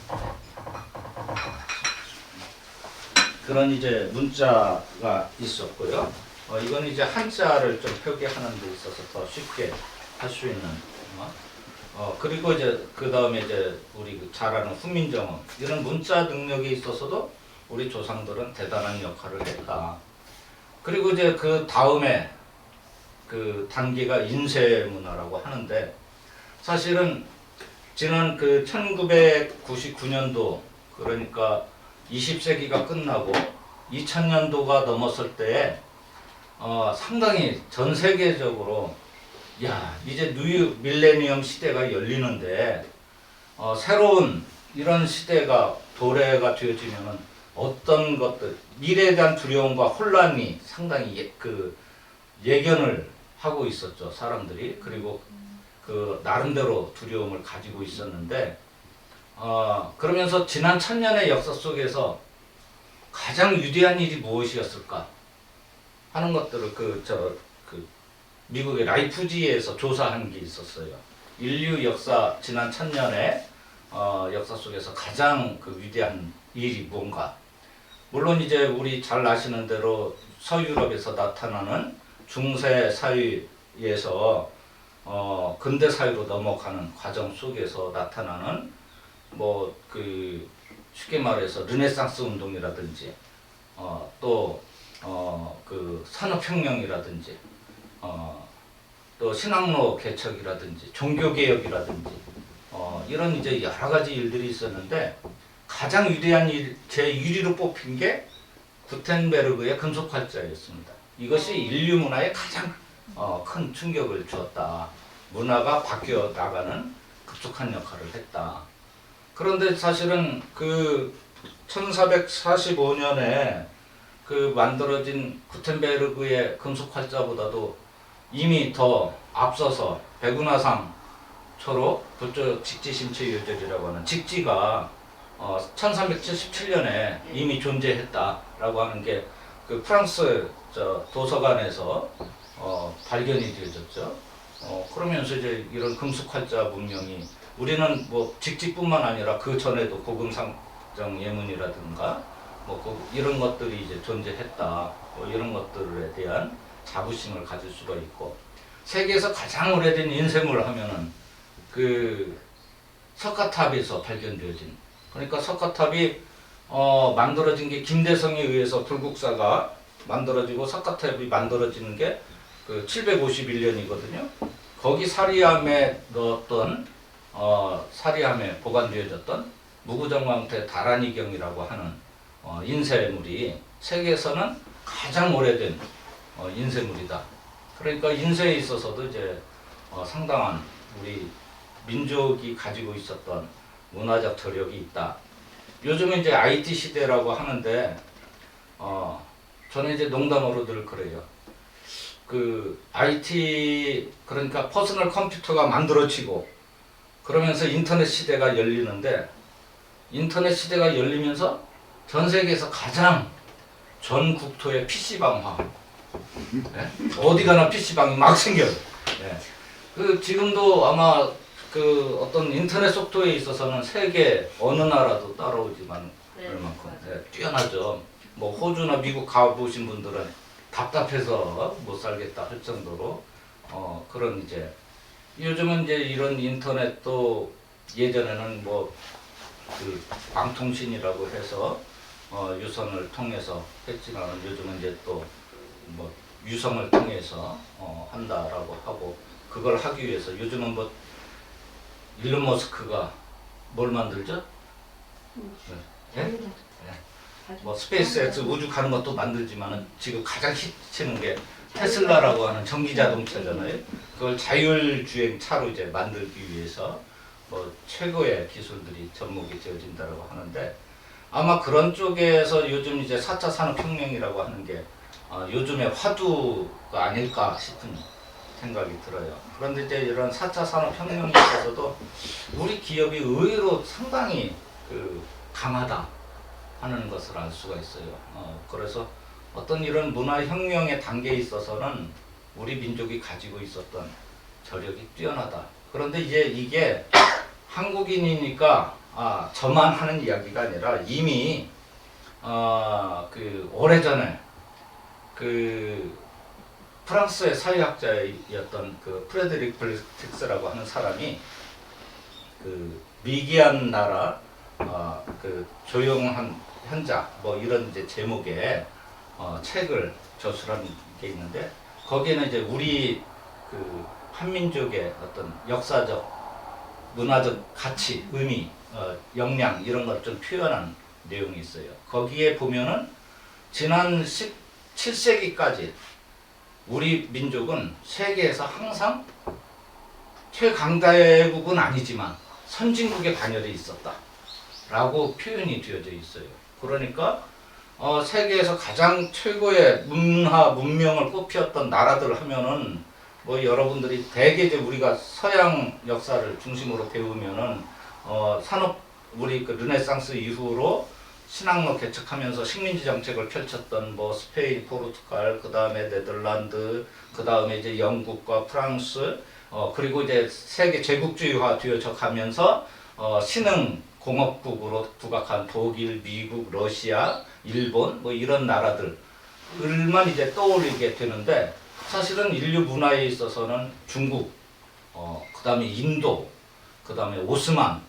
그런 이제 문자가 있었고요. 이건 이제 한자를 좀 표기하는 데 있어서 더 쉽게 할 수 있는. 그리고 이제 그 다음에 이제 우리 잘 아는 훈민정음, 이런 문자 능력이 있어서도 우리 조상들은 대단한 역할을 했다. 그리고 이제 그 다음에 그 단계가 인쇄 문화라고 하는데, 사실은 지난 그 1999년도, 그러니까 20세기가 끝나고 2000년도가 넘었을 때에 상당히 전 세계적으로 야, 이제 뉴 밀레니엄 시대가 열리는데 새로운 이런 시대가 도래가 되어지면은 어떤 것들, 미래에 대한 두려움과 혼란이 상당히 예견을 하고 있었죠, 사람들이. 그리고 그 나름대로 두려움을 가지고 있었는데, 그러면서 지난 1000년의 역사 속에서 가장 위대한 일이 무엇이었을까 하는 것들을 미국의 라이프지에서 조사한 게 있었어요. 인류 역사 지난 1000년의 역사 속에서 가장 그 위대한 일이 뭔가. 물론 이제 우리 잘 아시는 대로 서유럽에서 나타나는 중세 사회에서 근대 사회로 넘어가는 과정 속에서 나타나는 뭐 그 쉽게 말해서 르네상스 운동이라든지 또 그 산업혁명이라든지 또 신학로 개척이라든지 종교개혁이라든지 이런 이제 여러 가지 일들이 있었는데, 가장 위대한 일, 제1위로 뽑힌 게 구텐베르그의 금속활자였습니다. 이것이 인류 문화에 가장 큰 충격을 주었다. 문화가 바뀌어 나가는 급속한 역할을 했다. 그런데 사실은 그 1445년에 그 만들어진 구텐베르그의 금속활자보다도 이미 더 앞서서 백운화상 초록 북쪽 직지심체 요절이라고 하는 직지가 1377년에 이미 존재했다라고 하는 게 그 프랑스 도서관에서 발견이 되어졌죠. 그러면서 이제 이런 금속활자 문명이, 우리는 뭐 직지뿐만 아니라 그 전에도 고금상정 예문이라든가 이런 것들이 이제 존재했다. 이런 것들에 대한 자부심을 가질 수가 있고, 세계에서 가장 오래된 인쇄물 하면은 그 석가탑에서 발견되어진, 그러니까 석가탑이 만들어진 게 김대성에 의해서 불국사가 만들어지고 석가탑이 만들어지는 게 그 751년이거든요. 거기 사리함에 넣었던 사리함에 보관되어졌던 무구정왕태 다란이경이라고 하는 인쇄물이 세계에서는 가장 오래된 인쇄물이다. 그러니까 인쇄에 있어서도 이제 상당한 우리 민족이 가지고 있었던 문화적 저력이 있다. 요즘은 이제 IT 시대라고 하는데 저는 이제 농담으로 늘 그래요. 그 IT, 그러니까 퍼스널 컴퓨터가 만들어지고 그러면서 인터넷 시대가 열리는데, 인터넷 시대가 열리면서 전 세계에서 가장 전 국토의 PC방화. 네? 어디 가나 PC방이 막 생겨요. 네. 그 지금도 아마 그 어떤 인터넷 속도에 있어서는 세계 어느 나라도 따라오지만 얼만큼 뛰어나죠. 뭐 호주나 미국 가보신 분들은 답답해서 못 살겠다 할 정도로 그런 이제 요즘은 이제 이런 인터넷도 예전에는 뭐 그 방통신이라고 해서 유선을 통해서 했지만 요즘은 이제 또 뭐 유성을 통해서 한다라고 하고 그걸 하기 위해서 요즘은 뭐 일론 머스크가 뭘 만들죠? 네? 네? 뭐 스페이스X 우주 가는 것도 만들지만은 지금 가장 히트치는 게 테슬라라고 하는 전기 자동차잖아요. 그걸 자율주행 차로 이제 만들기 위해서 뭐 최고의 기술들이 접목이 되어진다고 하는데 아마 그런 쪽에서 요즘 이제 4차 산업혁명이라고 하는 게 요즘의 화두가 아닐까 싶은 생각이 들어요. 그런데 이제 이런 4차 산업혁명에 있어서도 우리 기업이 의외로 상당히 그 강하다 하는 것을 알 수가 있어요. 그래서 어떤 이런 문화혁명의 단계에 있어서는 우리 민족이 가지고 있었던 저력이 뛰어나다. 그런데 이제 이게 한국인이니까 저만 하는 이야기가 아니라 이미 그 오래전에 그 프랑스의 사회학자였던 그 프레드릭 블틱스라고 하는 사람이 그 미개한 나라 그 조용한 현자 뭐 이런 이제 제목의 책을 저술한 게 있는데 거기에는 이제 우리 그 한민족의 어떤 역사적 문화적 가치, 의미, 역량 이런 걸 좀 표현한 내용이 있어요. 거기에 보면은 지난 17세기까지 우리 민족은 세계에서 항상 최강대국은 아니지만 선진국에 반열에 있었다 라고 표현이 되어져 있어요. 그러니까 세계에서 가장 최고의 문화, 문명을 꽃피웠던 나라들 하면은 뭐 여러분들이 대개 이제 우리가 서양 역사를 중심으로 배우면은 산업 우리 그 르네상스 이후로 신학로 개척하면서 식민지 정책을 펼쳤던 뭐 스페인, 포르투갈, 그 다음에 네덜란드, 그 다음에 이제 영국과 프랑스, 그리고 이제 세계 제국주의화 되어져가면서 신흥 공업국으로 부각한 독일, 미국, 러시아, 일본 뭐 이런 나라들만 이제 떠올리게 되는데 사실은 인류 문화에 있어서는 중국, 그 다음에 인도, 그 다음에 오스만,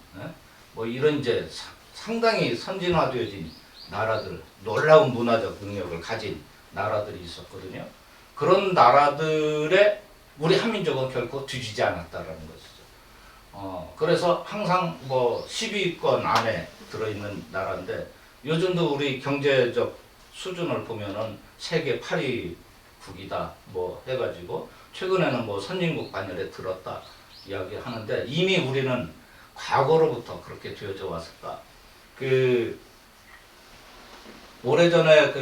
뭐 이런 이제 상당히 선진화되어진 나라들, 놀라운 문화적 능력을 가진 나라들이 있었거든요. 그런 나라들의 우리 한민족은 결코 뒤지지 않았다라는 것이죠. 그래서 항상 뭐 10위권 안에 들어있는 나라인데 요즘도 우리 경제적 수준을 보면은 세계 8위 국이다 뭐 해가지고 최근에는 뭐 선진국 반열에 들었다 이야기하는데 이미 우리는 과거로부터 그렇게 되어져 왔었다. 그 오래전에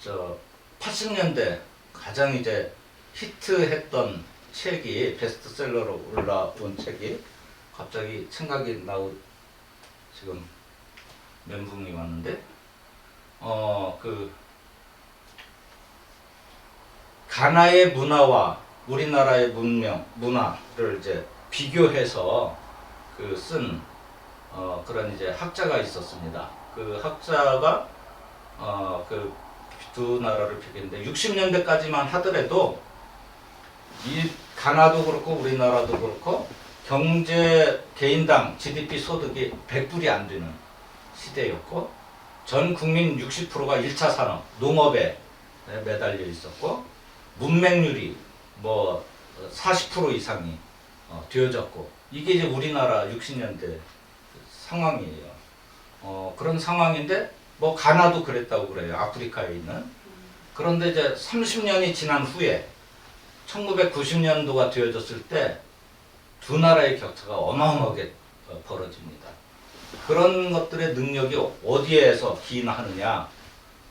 저 80년대 가장 이제 히트했던 책이 베스트셀러로 올라온 책이 갑자기 생각이 지금 멘붕이 왔는데 가나의 문화와 우리나라의 문화를 이제 비교해서 쓴 그런 이제 학자가 있었습니다. 그 학자가 그 두 나라를 비교했는데 60년대까지만 하더라도 이 가나도 그렇고 우리나라도 그렇고 경제 개인당 GDP 소득이 100불이 안 되는 시대였고 전 국민 60%가 1차 산업 농업에 매달려 있었고 문맹률이 뭐 40% 이상이 되어졌고 이게 이제 우리나라 60년대 상황이에요. 그런 상황인데 뭐 가나도 그랬다고 그래요. 아프리카에 있는. 그런데 이제 30년이 지난 후에 1990년도가 되어졌을 때 두 나라의 격차가 어마어마하게 벌어집니다. 그런 것들의 능력이 어디에서 기인하느냐?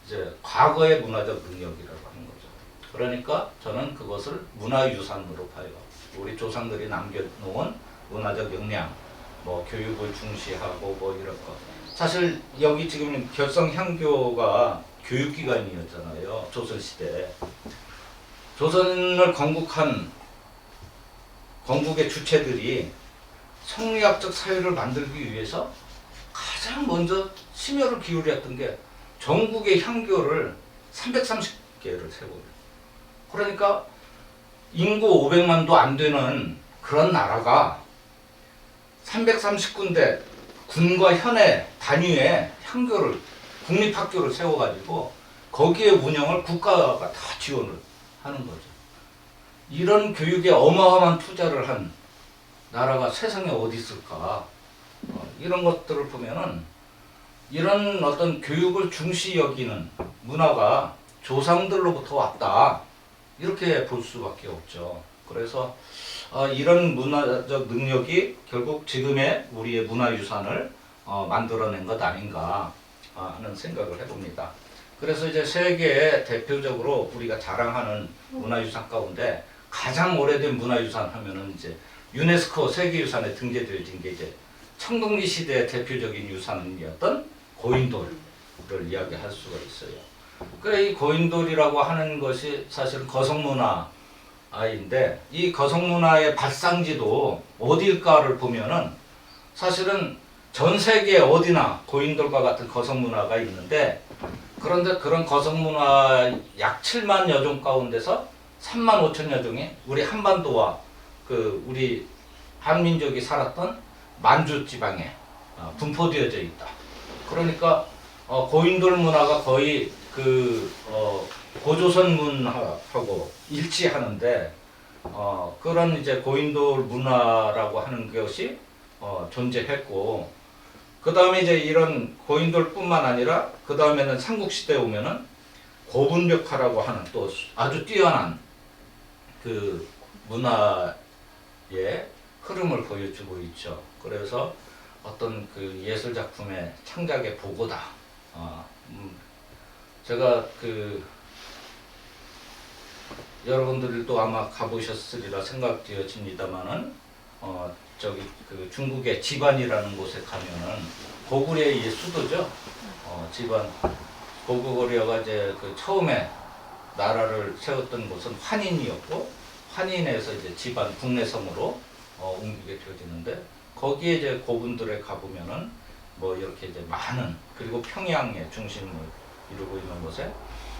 이제 과거의 문화적 능력이라고 하는 거죠. 그러니까 저는 그것을 문화유산으로 봐요. 우리 조상들이 남겨놓은 문화적 역량, 뭐 교육을 중시하고 뭐 이런 거. 사실 여기 지금 결성향교가 교육기관이었잖아요. 조선시대. 조선을 건국한 건국의 주체들이 성리학적 사회를 만들기 위해서 가장 먼저 심혈을 기울였던 게 전국의 향교를 330개를 세워요. 그러니까 인구 500만도 안 되는 그런 나라가 330군데 군과 현의 단위의 향교를 국립학교를 세워가지고 거기에 운영을 국가가 다 지원을 하는 거죠. 이런 교육에 어마어마한 투자를 한 나라가 세상에 어디 있을까? 이런 것들을 보면은 이런 어떤 교육을 중시 여기는 문화가 조상들로부터 왔다. 이렇게 볼 수밖에 없죠. 그래서 이런 문화적 능력이 결국 지금의 우리의 문화유산을 만들어낸 것 아닌가 하는 생각을 해봅니다. 그래서 이제 세계에 대표적으로 우리가 자랑하는 문화유산 가운데 가장 오래된 문화유산 하면은 이제 유네스코 세계유산에 등재되어진 게 이제 청동기 시대의 대표적인 유산이었던 고인돌을 이야기할 수가 있어요. 그래 이 고인돌이라고 하는 것이 사실은 거성문화인데 이 거성문화의 발상지도 어딜까를 보면은 사실은 전 세계 어디나 고인돌과 같은 거성문화가 있는데 그런데 그런 거성문화 약 7만여 종 가운데서 3만 5천여 종이 우리 한반도와 그 우리 한민족이 살았던 만주 지방에 분포되어져 있다. 그러니까 고인돌 문화가 거의 그 고조선 문화하고 일치하는데 그런 이제 고인돌 문화라고 하는 것이 존재했고 그 다음에 이제 이런 고인돌뿐만 아니라 그 다음에는 삼국시대에 오면은 고분벽화라고 하는 또 아주 뛰어난 그 문화의 흐름을 보여주고 있죠. 그래서 어떤 그 예술 작품의 창작의 보고다. 제가 그 여러분들도 아마 가보셨으리라 생각되어집니다만은 저기 그 중국의 지반이라는 곳에 가면은 고구려의 수도죠. 지반 고구려가 이제 그 처음에 나라를 세웠던 곳은 환인이었고 환인에서 이제 지반 국내성으로 옮기게 되어지는데 거기에 이제 고분들에 가보면은 뭐 이렇게 이제 많은 그리고 평양의 중심을 이루고 있는 곳에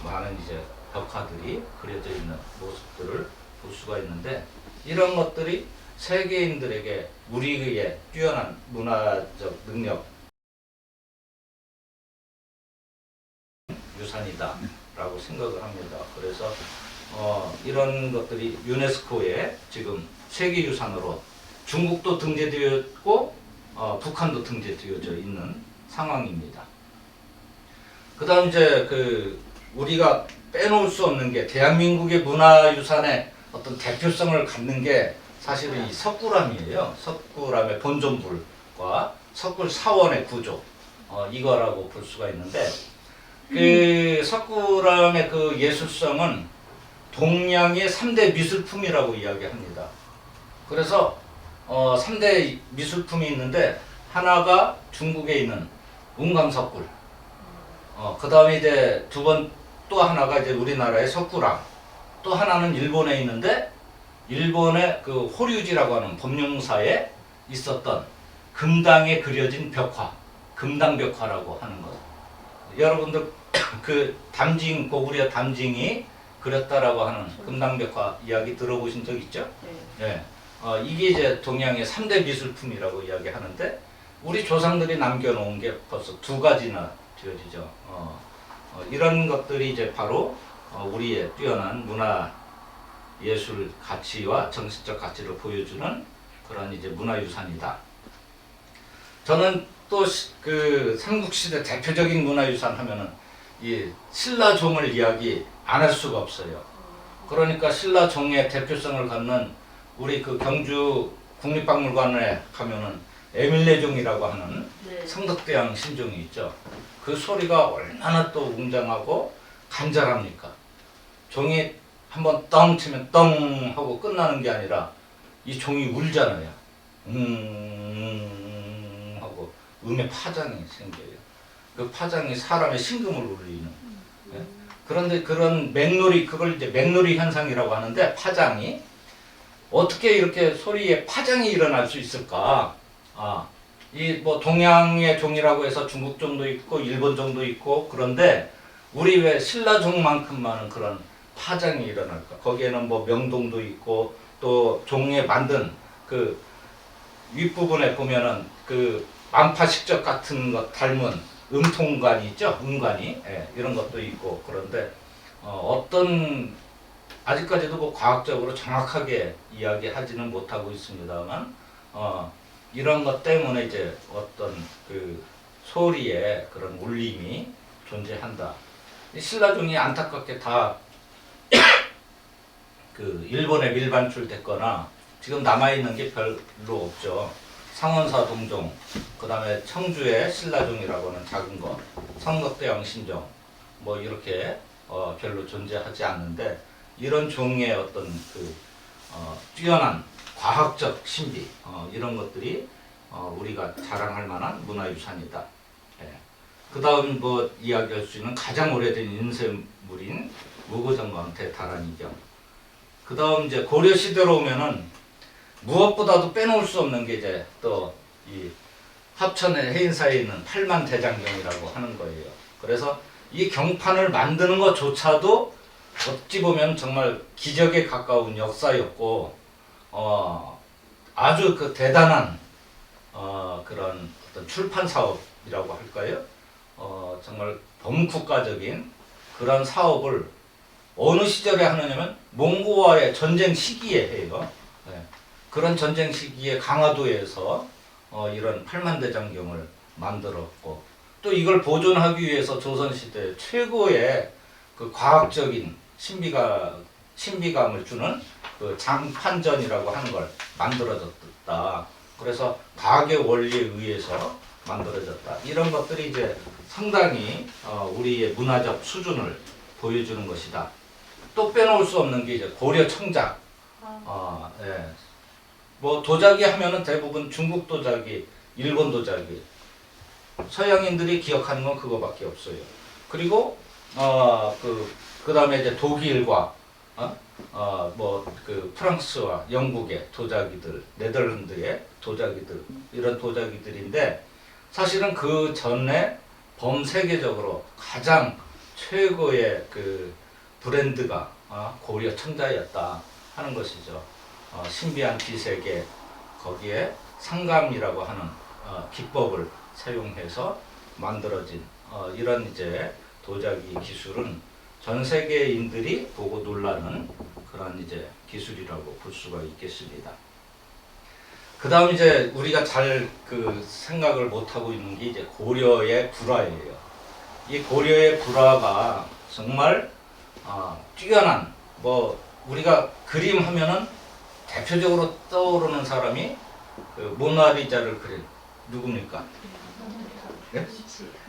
많은 이제 벽화들이 그려져 있는 모습들을 볼 수가 있는데 이런 것들이 세계인들에게 우리의 뛰어난 문화적 능력 유산이다라고 생각을 합니다. 그래서 이런 것들이 유네스코에 지금 세계유산으로 중국도 등재되었고 북한도 등재되어져 있는 상황입니다. 그다음 이제 그 우리가 빼놓을 수 없는 게 대한민국의 문화유산의 어떤 대표성을 갖는 게 사실은 이 석굴암이에요. 석굴암의 본존불과 석굴 사원의 구조 이거라고 볼 수가 있는데 그 석굴암의 그 예술성은 동양의 3대 미술품이라고 이야기합니다. 그래서 3대 미술품이 있는데 하나가 중국에 있는 운강석굴 그 다음에 이제 두 번 또 하나가 이제 우리나라의 석굴암 또 하나는 일본에 있는데 일본의 그 호류지라고 하는 범용사에 있었던 금당에 그려진 벽화 금당벽화라고 하는 것 여러분들 그 담징 고구려 담징이 그렸다라고 하는 금당벽화 이야기 들어보신 적 있죠? 네. 이게 이제 동양의 3대 미술품이라고 이야기하는데 우리 조상들이 남겨놓은 게 벌써 두 가지나 되어지죠. 이런 것들이 이제 바로 우리의 뛰어난 문화 예술 가치와 정신적 가치를 보여주는 그런 이제 문화유산이다. 저는 또 그 삼국시대 대표적인 문화유산 하면은 이 신라종을 이야기 안 할 수가 없어요. 그러니까 신라종의 대표성을 갖는 우리 그 경주 국립박물관에 가면은 에밀레종이라고 하는 성덕대왕 신종이 있죠. 그 소리가 얼마나 또 웅장하고 간절합니까? 종이 한번 떵 치면 떵 하고 끝나는 게 아니라 이 종이 울잖아요. 음의 파장이 생겨요. 그 파장이 사람의 심금을 울리는. 예? 그런데 그런 맥놀이, 그걸 이제 맥놀이 현상이라고 하는데, 파장이 어떻게 이렇게 소리에 파장이 일어날 수 있을까? 이 뭐 동양의 종이라고 해서 중국 종도 있고 일본 종도 있고, 그런데 우리 왜 신라종만큼만은 그런 파장이 일어날까? 거기에는 뭐 명동도 있고 또 종에 만든 그 윗부분에 보면은 그 만파식적 같은 것 닮은 음통관이 있죠? 음관이. 예, 이런 것도 있고. 그런데 어떤 아직까지도 뭐 과학적으로 정확하게 이야기하지는 못하고 있습니다만 이런 것 때문에 이제 어떤 그 소리에 그런 울림이 존재한다. 신라종이 안타깝게 다 그 일본에 밀반출됐거나 지금 남아있는 게 별로 없죠. 상원사 동종, 그 다음에 청주의 신라종이라고 하는 작은 거, 성덕대왕 신종, 뭐 이렇게 별로 존재하지 않는데, 이런 종의 어떤 그 뛰어난 과학적 신비, 이런 것들이 우리가 자랑할 만한 문화유산이다. 예. 그 다음 뭐 이야기할 수 있는 가장 오래된 인쇄물인 무고정광 대다란이경. 그 다음 이제 고려 시대로 오면은 무엇보다도 빼놓을 수 없는 게 이제 또 이 합천의 해인사에 있는 팔만대장경이라고 하는 거예요. 그래서 이 경판을 만드는 것조차도 어찌 보면 정말 기적에 가까운 역사였고, 아주 그 대단한 그런 어떤 출판 사업이라고 할까요? 정말 범국가적인 그런 사업을 어느 시절에 하느냐면 몽고와의 전쟁 시기에 해요. 네. 그런 전쟁 시기에 강화도에서 이런 팔만대장경을 만들었고, 또 이걸 보존하기 위해서 조선시대 최고의 그 과학적인 신비감을 주는 그 장판전이라고 하는 걸 만들어졌다. 그래서 과학의 원리에 의해서 만들어졌다. 이런 것들이 이제 상당히 우리의 문화적 수준을 보여주는 것이다. 또 빼놓을 수 없는 게 이제 고려 청작. 예. 뭐 도자기 하면은 대부분 중국 도자기, 일본 도자기. 서양인들이 기억하는 건 그거밖에 없어요. 그리고 그 다음에 이제 독일과 뭐 그 프랑스와 영국의 도자기들, 네덜란드의 도자기들, 이런 도자기들인데, 사실은 그 전에 범세계적으로 가장 최고의 그 브랜드가 고려 청자였다 하는 것이죠. 신비한 기색에 거기에 상감이라고 하는 기법을 사용해서 만들어진 이런 이제 도자기 기술은 전 세계인들이 보고 놀라는 그런 이제 기술이라고 볼 수가 있겠습니다. 그 다음 이제 우리가 잘 그 생각을 못 하고 있는 게 이제 고려의 불화예요. 이 고려의 불화가 정말 뛰어난, 뭐 우리가 그림 하면은 대표적으로 떠오르는 사람이 그 모나리자를 그린 누굽니까? 네?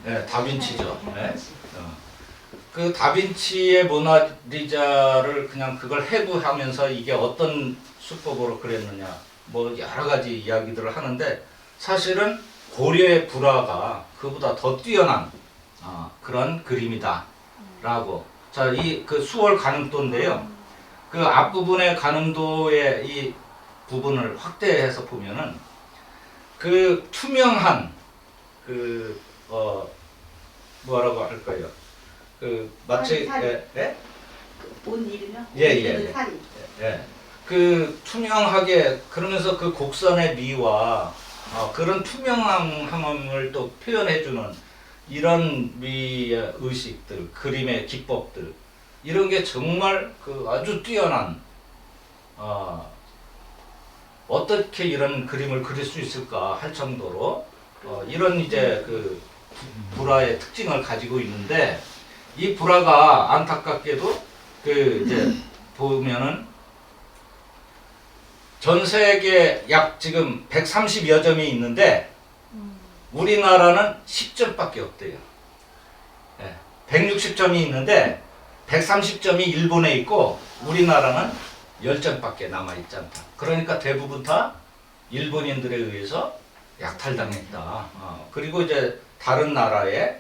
네, 다빈치죠. 네. 그 다빈치의 모나리자를 그냥 그걸 해부하면서 이게 어떤 수법으로 그렸느냐, 뭐 여러 가지 이야기들을 하는데, 사실은 고려의 불화가 그보다 더 뛰어난 그런 그림이다 라고. 자, 이 그 수월 가늠도인데요, 그 앞부분의 가늠도의 이 부분을 확대해서 보면은 그 투명한 그 뭐라고 할까요? 그 마치 옷 이름이요? 예. 사리. 예. 그 투명하게, 그러면서 그 곡선의 미와 그런 투명함을 또 표현해주는 이런 미의 의식들, 그림의 기법들, 이런 게 정말 그 아주 뛰어난, 어떻게 이런 그림을 그릴 수 있을까 할 정도로 이런 이제 그 불화의 특징을 가지고 있는데, 이 불화가 안타깝게도 그 이제 보면은 전 세계 약 지금 130여 점이 있는데 우리나라는 10점밖에 없대요. 160점이 있는데 130점이 일본에 있고 우리나라는 10점밖에 남아있지 않다. 그러니까 대부분 다 일본인들에 의해서 약탈당했다. 그리고 이제 다른 나라에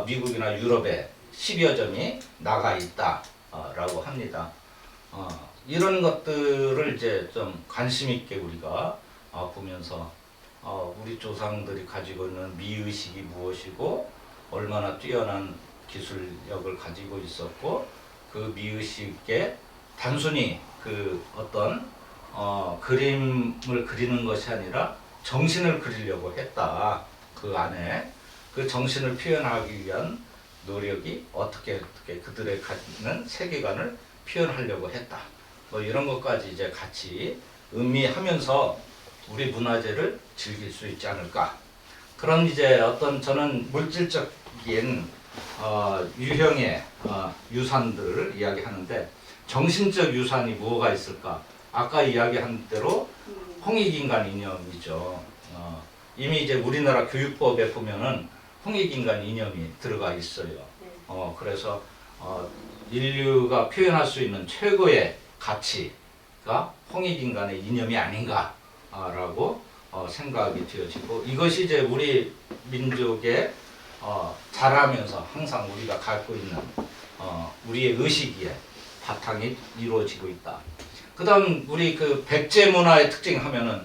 미국이나 유럽에 10여 점이 나가 있다라고 합니다. 이런 것들을 이제 좀 관심 있게 우리가 보면서 우리 조상들이 가지고 있는 미의식이 무엇이고 얼마나 뛰어난 기술력을 가지고 있었고 그 미의식에 단순히 그 어떤 그림을 그리는 것이 아니라 정신을 그리려고 했다. 그 안에 그 정신을 표현하기 위한 노력이 어떻게 그들의 갖는 세계관을 표현하려고 했다. 뭐 이런 것까지 이제 같이 음미하면서 우리 문화재를 즐길 수 있지 않을까. 그런 이제 어떤 저는 물질적인 유형의 유산들을 이야기하는데 정신적 유산이 뭐가 있을까? 아까 이야기한 대로 홍익인간 이념이죠. 이미 이제 우리나라 교육법에 보면은 홍익인간 이념이 들어가 있어요. 그래서 인류가 표현할 수 있는 최고의 가치가 홍익인간의 이념이 아닌가라고 생각이 되어지고 이것이 이제 우리 민족의 자라면서 항상 우리가 갖고 있는 우리의 의식에 바탕이 이루어지고 있다. 그다음 우리 그 백제 문화의 특징 하면은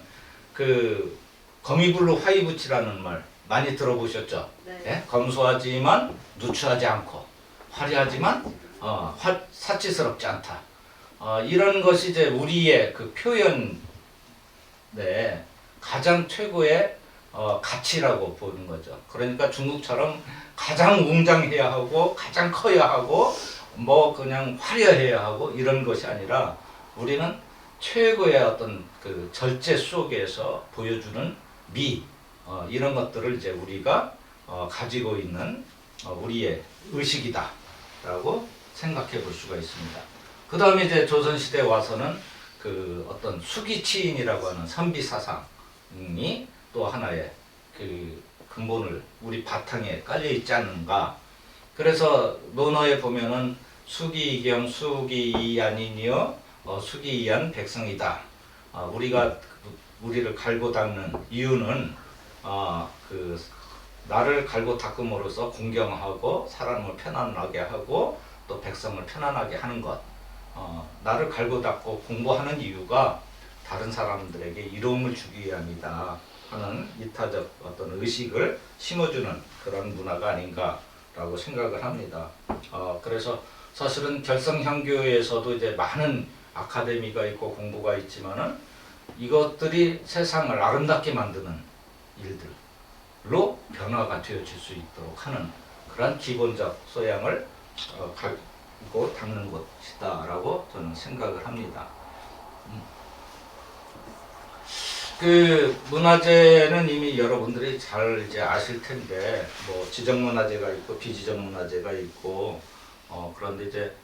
그 거미불로 화이부치라는 말 많이 들어보셨죠? 네. 예? 검소하지만 누추하지 않고 화려하지만 사치스럽지 않다. 이런 것이 이제 우리의 그 표현의 가장 최고의 가치라고 보는 거죠. 그러니까 중국처럼 가장 웅장해야 하고 가장 커야 하고 뭐 그냥 화려해야 하고 이런 것이 아니라 우리는 최고의 어떤 그 절제 속에서 보여주는 미 이런 것들을 이제 우리가 가지고 있는 우리의 의식이다라고 생각해 볼 수가 있습니다. 그 다음에 이제 조선시대에 와서는 그 어떤 수기치인이라고 하는 선비 사상이 또 하나의 그 근본을 우리 바탕에 깔려 있지 않는가. 그래서 논어에 보면은 수기이경 수기이안이니요 수기이안 백성이다. 우리를 갈고 닦는 이유는 그 나를 갈고 닦음으로써 공경하고 사람을 편안하게 하고 또 백성을 편안하게 하는 것. 나를 갈고 닦고 공부하는 이유가 다른 사람들에게 이로움을 주기 위함이다 하는 이타적 어떤 의식을 심어주는 그런 문화가 아닌가라고 생각을 합니다. 그래서 사실은 결성향교에서도 이제 많은 아카데미가 있고 공부가 있지만은 이것들이 세상을 아름답게 만드는 일들로 변화가 되어질 수 있도록 하는 그런 기본적 소양을 가지고 닦는 것이다라고 저는 생각을 합니다. 그 문화재는 이미 여러분들이 잘 이제 아실 텐데 뭐 지정문화재가 있고 비지정문화재가 있고 그런데 이제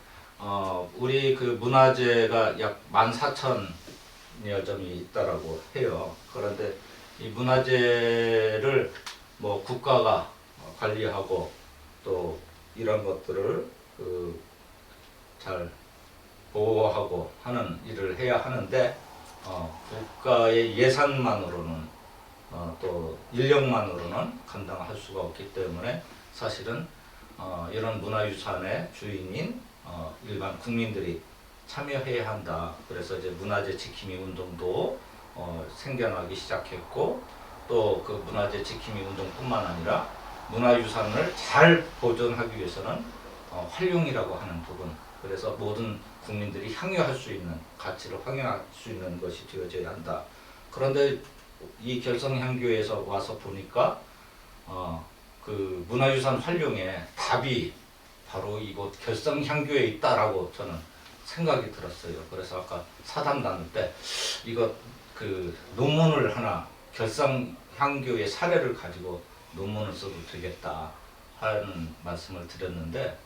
우리 그 문화재가 약 14,000여 점이 있다라고 해요. 그런데 이 문화재를 뭐 국가가 관리하고 또 이런 것들을 그 잘 보호하고 하는 일을 해야 하는데 국가의 예산만으로는 또 인력만으로는 감당할 수가 없기 때문에 사실은 이런 문화유산의 주인인 일반 국민들이 참여해야 한다. 그래서 이제 문화재 지킴이 운동도 생겨나기 시작했고 또 그 문화재 지킴이 운동뿐만 아니라 문화유산을 잘 보존하기 위해서는 활용이라고 하는 부분. 그래서 모든 국민들이 향유할 수 있는 가치를 향유할 수 있는 것이 되어져야 한다. 그런데 이 결성향교에서 와서 보니까 그 문화유산 활용의 답이 바로 이곳 결성향교에 있다라고 저는 생각이 들었어요. 그래서 아까 사담 나눌 때 이거 그 논문을 하나 결성향교의 사례를 가지고 논문을 써도 되겠다 하는 말씀을 드렸는데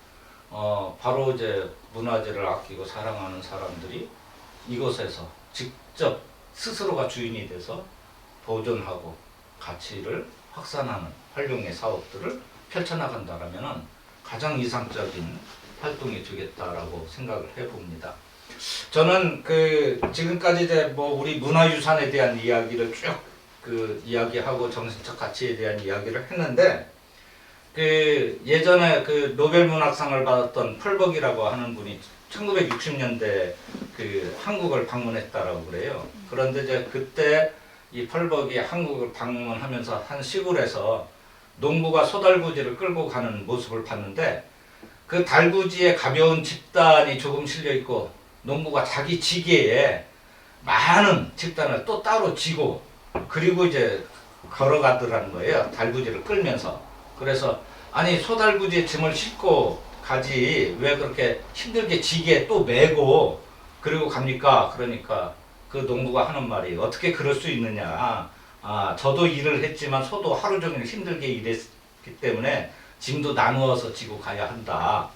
바로 이제 문화재를 아끼고 사랑하는 사람들이 이곳에서 직접 스스로가 주인이 돼서 보존하고 가치를 확산하는 활용의 사업들을 펼쳐나간다라면은 가장 이상적인 활동이 되겠다라고 생각을 해봅니다. 저는 그 지금까지 이제 뭐 우리 문화유산에 대한 이야기를 쭉 그 이야기하고 정신적 가치에 대한 이야기를 했는데 그 예전에 그 노벨 문학상을 받았던 펄벅이라고 하는 분이 1960년대 그 한국을 방문했다라고 그래요. 그런데 이제 그때 이 펄벅이 한국을 방문하면서 한 시골에서 농부가 소달구지를 끌고 가는 모습을 봤는데 그 달구지에 가벼운 집단이 조금 실려 있고 농부가 자기 지게에 많은 집단을 또 따로 지고 그리고 이제 걸어가더라는 거예요. 달구지를 끌면서. 그래서 아니 소달구지에 짐을 싣고 가지 왜 그렇게 힘들게 지게에 또 메고 그리고 갑니까? 그러니까 그 농부가 하는 말이 어떻게 그럴 수 있느냐. 아 저도 일을 했지만 소도 하루 종일 힘들게 일했기 때문에 짐도 나누어서 지고 가야 한다.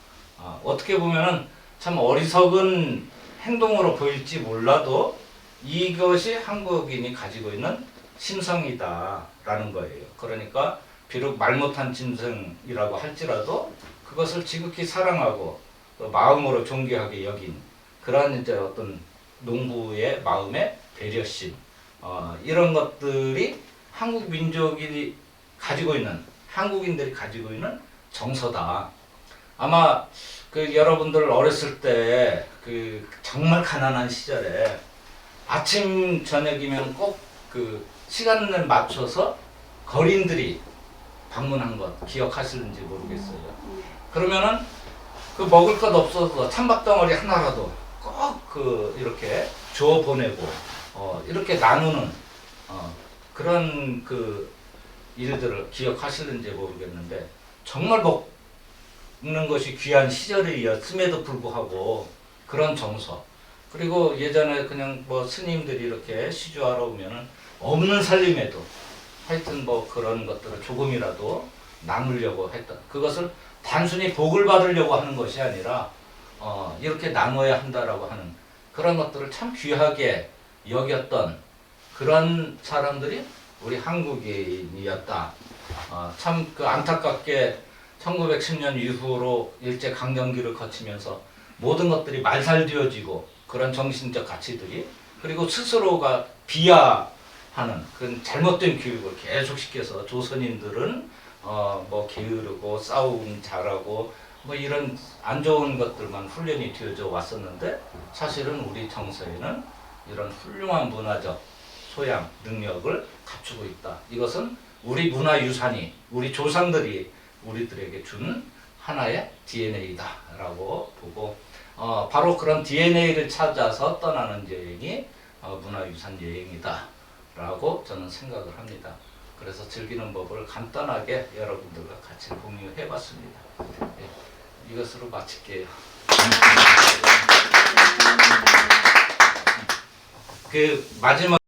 어떻게 보면은 참 어리석은 행동으로 보일지 몰라도 이것이 한국인이 가지고 있는 심성이다라는 거예요. 그러니까 비록 말 못한 짐승이라고 할지라도 그것을 지극히 사랑하고 또 마음으로 존귀하게 여긴 그러한 이제 어떤 농부의 마음의 배려심 이런 것들이 한국 민족이 가지고 있는 한국인들이 가지고 있는 정서다. 아마 그 여러분들 어렸을 때 그 정말 가난한 시절에 아침 저녁이면 꼭 그 시간을 맞춰서 거린들이 방문한 것 기억하시는지 모르겠어요. 그러면은 그 먹을 것 없어서 찬밥 덩어리 하나라도 꼭 그 이렇게 주워 보내고 이렇게 나누는 그런 그 일들을 기억하시는지 모르겠는데 정말 먹는 것이 귀한 시절이었음에도 불구하고 그런 정서 그리고 예전에 그냥 뭐 스님들이 이렇게 시주하러 오면은 없는 살림에도 하여튼 뭐 그런 것들을 조금이라도 나누려고 했던 그것을 단순히 복을 받으려고 하는 것이 아니라 이렇게 나눠야 한다라고 하는 그런 것들을 참 귀하게 여겼던 그런 사람들이 우리 한국인이었다. 참 그 안타깝게 1910년 이후로 일제 강점기를 거치면서 모든 것들이 말살되어지고 그런 정신적 가치들이 그리고 스스로가 비하하는 그런 잘못된 교육을 계속 시켜서 조선인들은 뭐 게으르고 싸움 잘하고 뭐 이런 안 좋은 것들만 훈련이 되어져 왔었는데 사실은 우리 정서에는 이런 훌륭한 문화적 소양, 능력을 갖추고 있다. 이것은 우리 문화유산이 우리 조상들이 우리들에게 준 하나의 DNA다라고 보고 바로 그런 DNA를 찾아서 떠나는 여행이 문화유산 여행이다라고 저는 생각을 합니다. 그래서 즐기는 법을 간단하게 여러분들과 같이 공유해봤습니다. 예, 이것으로 마칠게요. 그 마지막